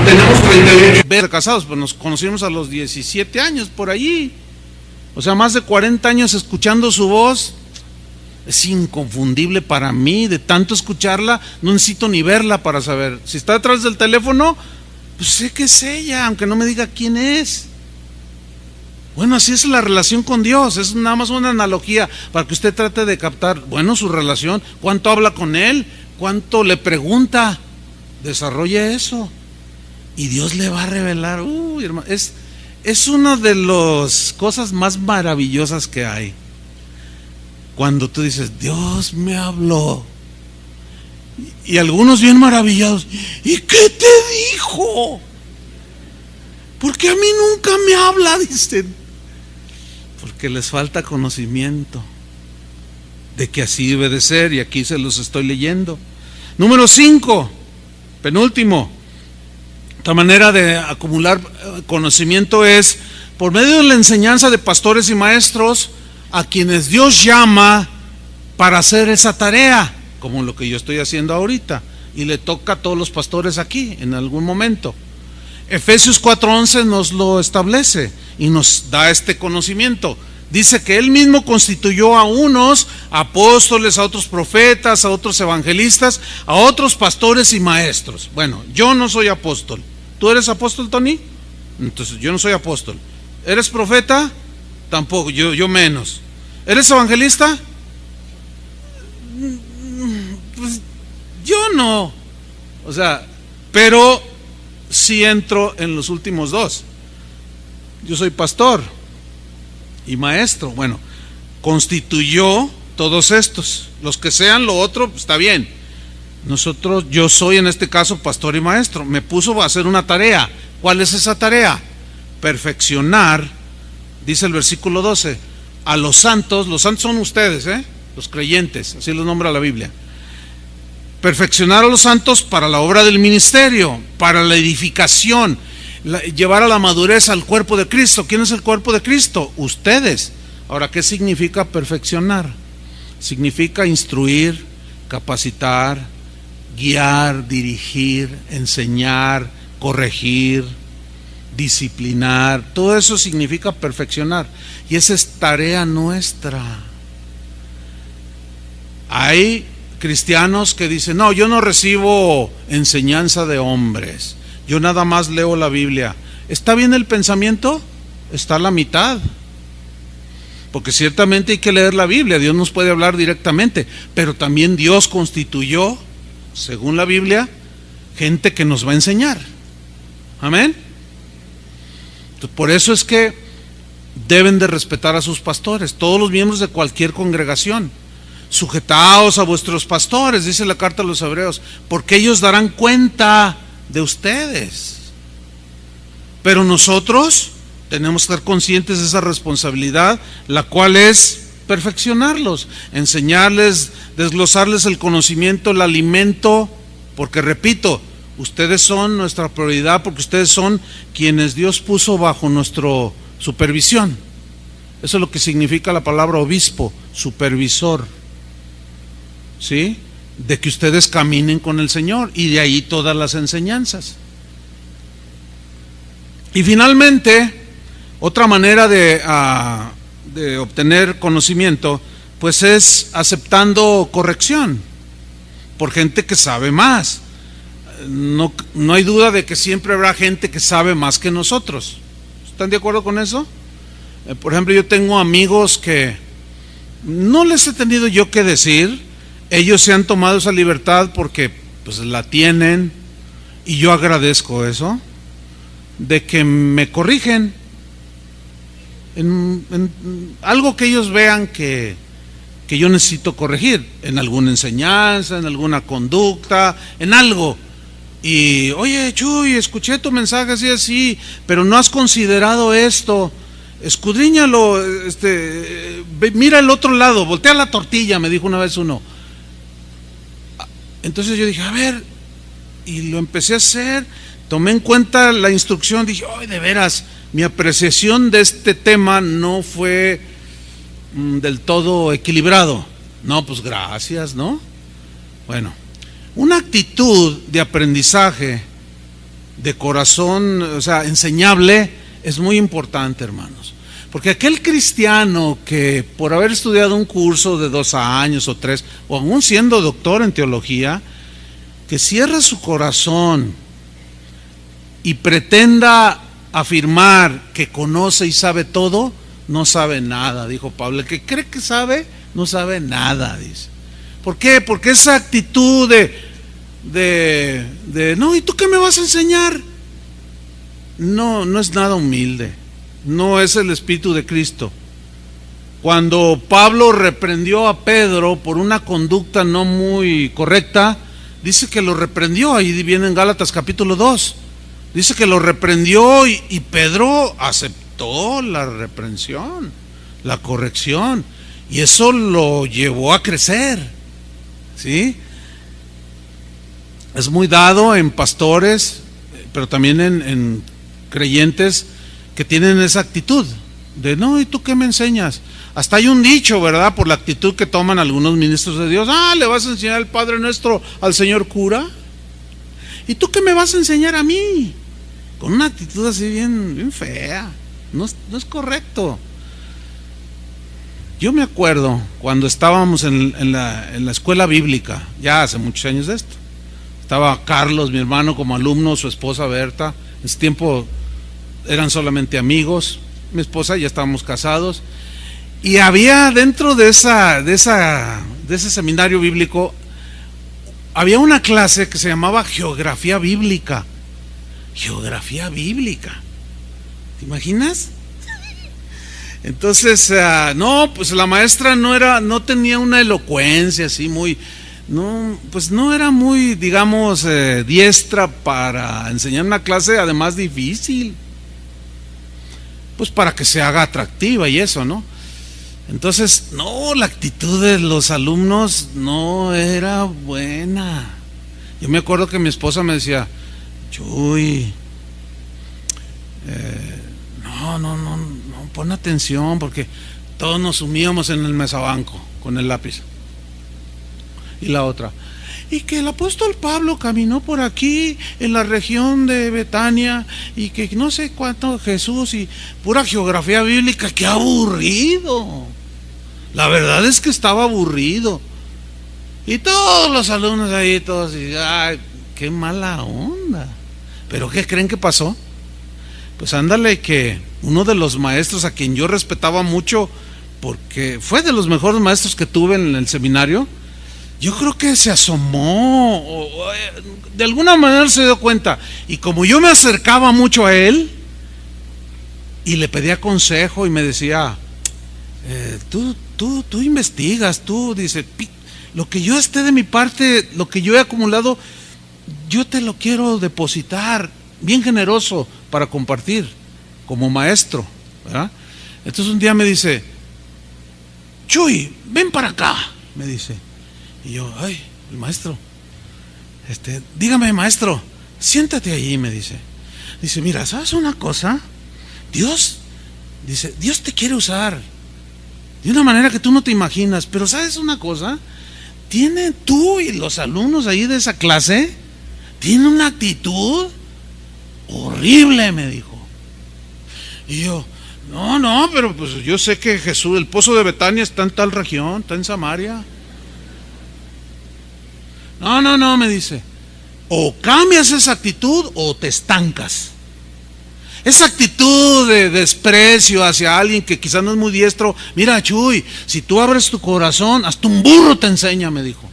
Tenemos 38 años casados, pero nos conocimos a los 17 años, por allí. O sea, más de 40 años escuchando su voz. Es inconfundible para mí, de tanto escucharla, no necesito ni verla para saber. Si está detrás del teléfono, pues sé que es ella, aunque no me diga quién es. Bueno, así es la relación con Dios, es nada más una analogía para que usted trate de captar, bueno, su relación, cuánto habla con Él, cuánto le pregunta, desarrolle eso y Dios le va a revelar. Hermano, es una de las cosas más maravillosas que hay. Cuando tú dices, Dios me habló, y algunos bien maravillados, ¿y qué te dijo? Porque a mí nunca me habla, dicen. Porque les falta conocimiento de que así debe de ser, y aquí se los estoy leyendo. Número 5, penúltimo. Otra manera de acumular conocimiento es por medio de la enseñanza de pastores y maestros a quienes Dios llama para hacer esa tarea, como lo que yo estoy haciendo ahorita, y le toca a todos los pastores aquí en algún momento. Efesios 4:11 nos lo establece y nos da este conocimiento. Dice que Él mismo constituyó a unos apóstoles, a otros profetas, a otros evangelistas, a otros pastores y maestros. Bueno, yo no soy apóstol. ¿Tú eres apóstol, Tony? Entonces yo no soy apóstol. ¿Eres profeta? Tampoco, yo menos. ¿Eres evangelista? Pues yo no. O sea, pero sí entro en los últimos dos. Yo soy pastor y maestro. Bueno, constituyó todos estos. Los que sean lo otro, está bien. Yo soy en este caso pastor y maestro. Me puso a hacer una tarea. ¿Cuál es esa tarea? Perfeccionar, dice el versículo 12, a los santos son ustedes, los creyentes, así los nombra la Biblia. Perfeccionar a los santos para la obra del ministerio, para la edificación, llevar a la madurez al cuerpo de Cristo. ¿Quién es el cuerpo de Cristo? Ustedes. Ahora, ¿qué significa perfeccionar? Significa instruir, capacitar, guiar, dirigir, enseñar, corregir, disciplinar. Todo eso significa perfeccionar, y esa es tarea nuestra. Hay cristianos que dicen, no, yo no recibo enseñanza de hombres, yo nada más leo la Biblia. ¿Está bien el pensamiento? Está a la mitad, porque ciertamente hay que leer la Biblia, Dios nos puede hablar directamente, pero también Dios constituyó, según la Biblia, gente que nos va a enseñar. Amén. Por eso es que deben de respetar a sus pastores, todos los miembros de cualquier congregación. Sujetaos a vuestros pastores, dice la carta a los Hebreos, porque ellos darán cuenta de ustedes. Pero nosotros tenemos que estar conscientes de esa responsabilidad, la cual es perfeccionarlos, enseñarles, desglosarles el conocimiento, el alimento, porque repito, ustedes son nuestra prioridad, porque ustedes son quienes Dios puso bajo nuestra supervisión. Eso es lo que significa la palabra obispo, supervisor, ¿sí? De que ustedes caminen con el Señor, y de ahí todas las enseñanzas. Y finalmente, otra manera de obtener conocimiento, pues es aceptando corrección por gente que sabe más. No hay duda de que siempre habrá gente que sabe más que nosotros. ¿Están de acuerdo con eso? Por ejemplo, yo tengo amigos que no les he tenido yo que decir, ellos se han tomado esa libertad porque pues la tienen, y yo agradezco eso, de que me corrigen en algo que ellos vean que yo necesito corregir, en alguna enseñanza, en alguna conducta, en algo. Y, oye, Chuy, escuché tu mensaje así, así, pero no has considerado esto, escudriñalo, mira el otro lado, voltea la tortilla, me dijo una vez uno. Entonces yo dije, a ver, y lo empecé a hacer, tomé en cuenta la instrucción, dije, ay, de veras, mi apreciación de este tema no fue del todo equilibrado. No, pues gracias, ¿no? Bueno, una actitud de aprendizaje, de corazón, o sea, enseñable, es muy importante, hermanos. Porque aquel cristiano que por haber estudiado un curso de 2 años o 3, o aún siendo doctor en teología, que cierra su corazón y pretenda afirmar que conoce y sabe todo, no sabe nada, dijo Pablo. El que cree que sabe, no sabe nada, dice. ¿Por qué? Porque esa actitud de no, ¿y tú qué me vas a enseñar? No es nada humilde, no es el Espíritu de Cristo. Cuando Pablo reprendió a Pedro por una conducta no muy correcta, dice que lo reprendió, ahí viene en Gálatas capítulo 2, dice que lo reprendió y Pedro aceptó la reprensión, la corrección, y eso lo llevó a crecer, ¿sí? Es muy dado en pastores, pero también en creyentes que tienen esa actitud de no, ¿y tú qué me enseñas? Hasta hay un dicho, ¿verdad? Por la actitud que toman algunos ministros de Dios. ¿Le vas a enseñar el Padre Nuestro al señor cura? ¿Y tú qué me vas a enseñar a mí? Con una actitud así bien fea. No es correcto. Yo me acuerdo cuando estábamos en la escuela bíblica, ya hace muchos años de esto. Estaba Carlos, mi hermano, como alumno, su esposa Berta. En ese tiempo eran solamente amigos. Mi esposa, ya estábamos casados. Y había dentro de ese seminario bíblico, había una clase que se llamaba Geografía Bíblica. Geografía Bíblica. ¿Te imaginas? Entonces, no, pues la maestra no tenía una elocuencia así muy, pues no era muy, digamos, diestra para enseñar una clase, además difícil, pues para que se haga atractiva y eso, ¿no? Entonces, no, la actitud de los alumnos no era buena. Yo me acuerdo que mi esposa me decía, Chuy, no, pon atención, porque todos nos sumíamos en el mesabanco con el lápiz. Y la otra, y que el apóstol Pablo caminó por aquí en la región de Betania, y que no sé cuánto Jesús, y pura geografía bíblica. ¡Qué aburrido! La verdad es que estaba aburrido. Y todos los alumnos ahí, todos, y, ¡ay, qué mala onda! ¿Pero qué creen que pasó? Pues ándale, que uno de los maestros a quien yo respetaba mucho, porque fue de los mejores maestros que tuve en el seminario, yo creo que se asomó, de alguna manera se dio cuenta, y como yo me acercaba mucho a él y le pedía consejo y me decía, tú investigas, tú, dice, lo que yo esté de mi parte, lo que yo he acumulado, yo te lo quiero depositar, bien generoso, para compartir, como maestro, ¿verdad? Entonces un día me dice, Chuy, ven para acá, me dice. Y yo, ay, el maestro, dígame, maestro, siéntate allí, me dice. Dice, mira, ¿sabes una cosa? Dios te quiere usar de una manera que tú no te imaginas, pero ¿sabes una cosa? Tú y los alumnos ahí de esa clase, tienen una actitud horrible, me dijo. Y yo, no, pero pues yo sé que Jesús, el pozo de Betania está en tal región, está en Samaria. No, me dice, o cambias esa actitud o te estancas. Esa actitud de desprecio hacia alguien que quizás no es muy diestro. Mira, Chuy, si tú abres tu corazón, hasta un burro te enseña, me dijo.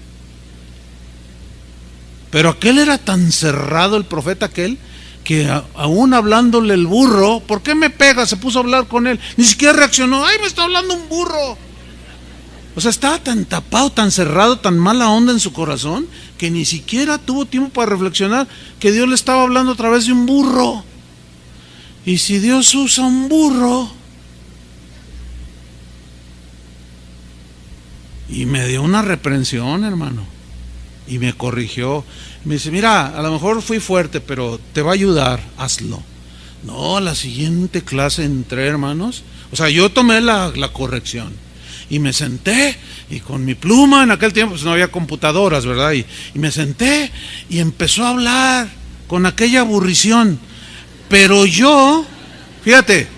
Pero aquel era tan cerrado, el profeta aquel, que aún hablándole el burro, ¿por qué me pega? Se puso a hablar con él, ni siquiera reaccionó. ¡Ay, me está hablando un burro! O sea, estaba tan tapado, tan cerrado, tan mala onda en su corazón, que ni siquiera tuvo tiempo para reflexionar que Dios le estaba hablando a través de un burro. Y si Dios usa un burro, y me dio una reprensión, hermano, y me corrigió. Me dice, mira, a lo mejor fui fuerte, pero te va a ayudar, hazlo. No, a la siguiente clase entré, hermanos. O sea, yo tomé la corrección y me senté, y con mi pluma, en aquel tiempo pues no había computadoras, ¿verdad? Y me senté y empezó a hablar con aquella aburrición. Pero yo, fíjate,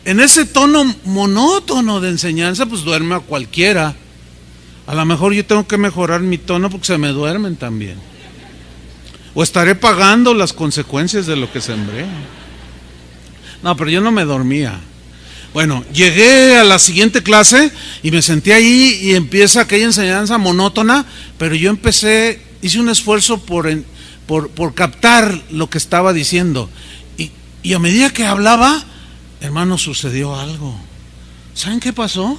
en ese tono monótono de enseñanza, pues duerme a cualquiera. A lo mejor yo tengo que mejorar mi tono porque se me duermen también. O estaré pagando las consecuencias de lo que sembré. No, pero yo no me dormía. Bueno, llegué a la siguiente clase y me senté ahí y empieza aquella enseñanza monótona, pero yo hice un esfuerzo por captar lo que estaba diciendo. Y a medida que hablaba, hermano, sucedió algo. ¿Saben qué pasó?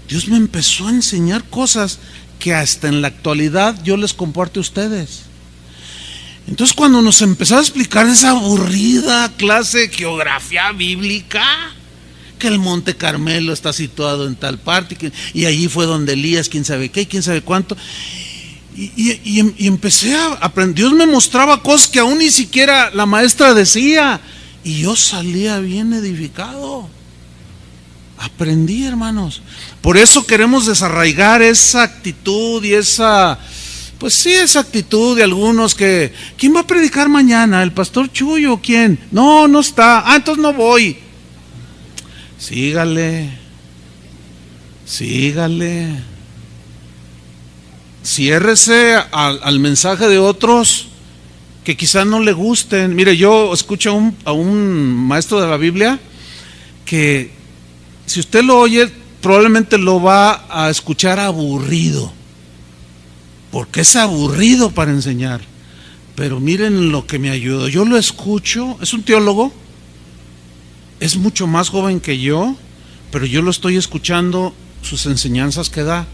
Dios me empezó a enseñar cosas que hasta en la actualidad yo les comparto a ustedes. Entonces, cuando nos empezó a explicar esa aburrida clase de geografía bíblica, que el Monte Carmelo está situado en tal parte, y allí fue donde Elías, quién sabe qué, quién sabe cuánto, y empecé a aprender. Dios me mostraba cosas que aún ni siquiera la maestra decía, y yo salía bien edificado. Aprendí, hermanos. Por eso queremos desarraigar esa actitud y esa actitud de algunos que, ¿quién va a predicar mañana? ¿El pastor Chuy o quién? No, no está. Entonces no voy. Sígale. Ciérrese al mensaje de otros que quizás no le gusten. Mire, yo escucho a un maestro de la Biblia que, si usted lo oye, probablemente lo va a escuchar aburrido, porque es aburrido para enseñar. Pero miren lo que me ayudó. Yo lo escucho, es un teólogo, es mucho más joven que yo, pero yo lo estoy escuchando, sus enseñanzas que da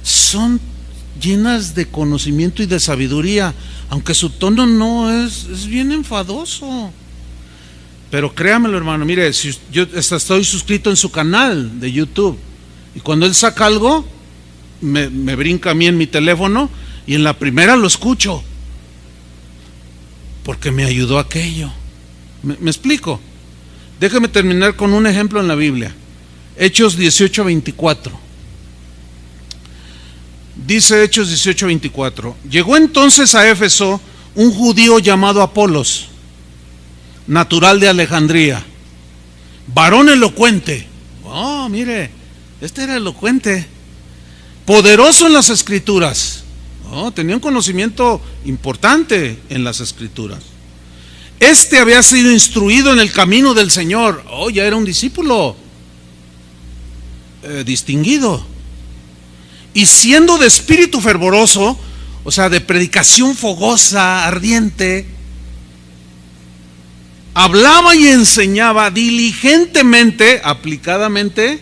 son llenas de conocimiento y de sabiduría, aunque su tono no es bien enfadoso. Pero créamelo, hermano, mire, si yo estoy suscrito en su canal de YouTube, y cuando él saca algo, me brinca a mí en mi teléfono, y en la primera lo escucho, porque me ayudó aquello. ¿Me explico? Déjeme terminar con un ejemplo en la Biblia. Hechos 18:24. Dice Hechos 18:24: llegó entonces a Éfeso un judío llamado Apolos, natural de Alejandría, varón elocuente. Mire, este era elocuente, poderoso en las escrituras. Tenía un conocimiento importante en las escrituras. Este había sido instruido en el camino del Señor. Ya era un discípulo distinguido. Y siendo de espíritu fervoroso, o sea, de predicación fogosa, ardiente, hablaba y enseñaba diligentemente, aplicadamente,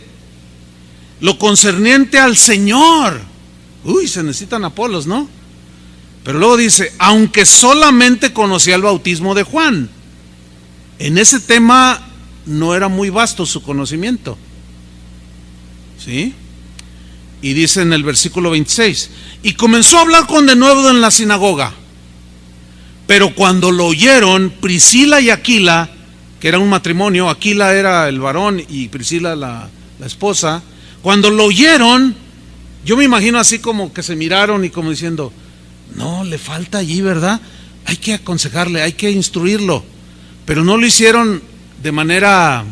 lo concerniente al Señor. Se necesitan Apolos, ¿no? Pero luego dice, aunque solamente conocía el bautismo de Juan. En ese tema no era muy vasto su conocimiento. ¿Sí? Y dice en el versículo 26, y comenzó a hablar con denuedo en la sinagoga. Pero cuando lo oyeron, Priscila y Aquila, que era un matrimonio, Aquila era el varón y Priscila la esposa, cuando lo oyeron, yo me imagino así como que se miraron y como diciendo, no, le falta allí, ¿verdad? Hay que aconsejarle, hay que instruirlo. Pero no lo hicieron de manera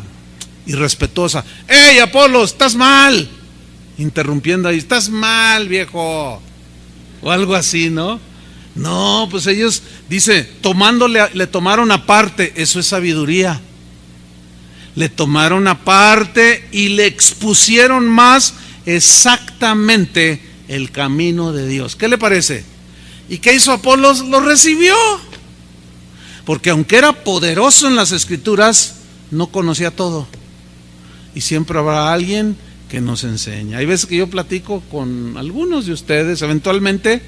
irrespetuosa. ¡Ey, Apolo, estás mal! Interrumpiendo ahí, estás mal, viejo, o algo así, ¿no? No, pues ellos, dice, le tomaron aparte. Eso es sabiduría. Le tomaron aparte y le expusieron más exactamente el camino de Dios. ¿Qué le parece? ¿Y qué hizo Apolos? Lo recibió. Porque aunque era poderoso en las Escrituras, no conocía todo. Y siempre habrá alguien que nos enseña. Hay veces que yo platico con algunos de ustedes, eventualmente,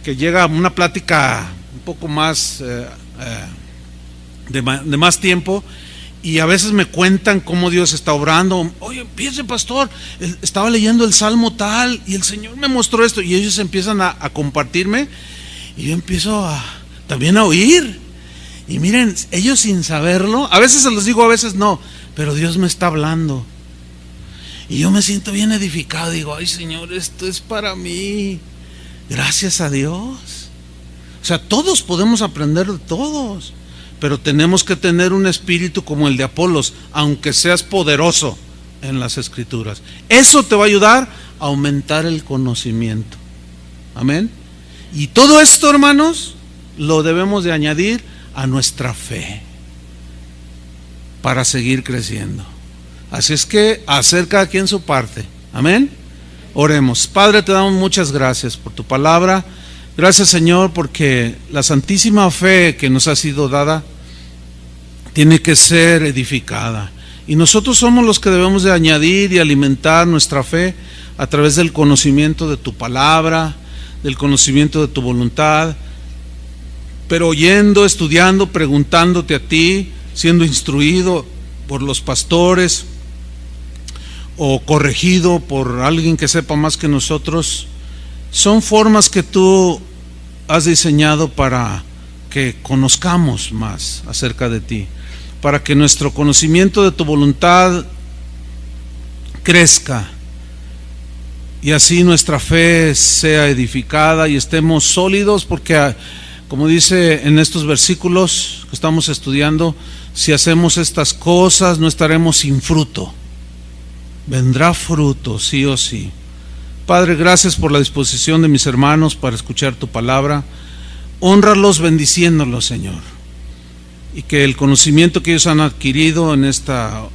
que llega una plática un poco más de más tiempo, y a veces me cuentan cómo Dios está obrando. Oye, piense, pastor, estaba leyendo el Salmo tal y el Señor me mostró esto, y ellos empiezan a compartirme, y yo empiezo también a oír. Y miren, ellos sin saberlo, a veces se los digo, a veces no, pero Dios me está hablando. Y yo me siento bien edificado, digo, ay Señor, esto es para mí. Gracias a Dios. O sea, todos podemos aprender de todos, pero tenemos que tener un espíritu como el de Apolos, aunque seas poderoso en las Escrituras. Eso te va a ayudar a aumentar el conocimiento. Amén. Y todo esto, hermanos, lo debemos de añadir a nuestra fe para seguir creciendo. Así es que hacer cada quien su parte. Amén. Oremos. Padre, te damos muchas gracias por tu palabra. Gracias, Señor, porque la santísima fe que nos ha sido dada tiene que ser edificada. Y nosotros somos los que debemos de añadir y alimentar nuestra fe a través del conocimiento de tu palabra, del conocimiento de tu voluntad, pero oyendo, estudiando, preguntándote a ti, siendo instruido por los pastores o corregido por alguien que sepa más que nosotros. Son formas que tú has diseñado para que conozcamos más acerca de ti, para que nuestro conocimiento de tu voluntad crezca y así nuestra fe sea edificada y estemos sólidos, porque como dice en estos versículos que estamos estudiando, si hacemos estas cosas no estaremos sin fruto. Vendrá fruto, sí o sí. Padre, gracias por la disposición de mis hermanos para escuchar tu palabra. Hónralos bendiciéndolos, Señor. Y que el conocimiento que ellos han adquirido en esta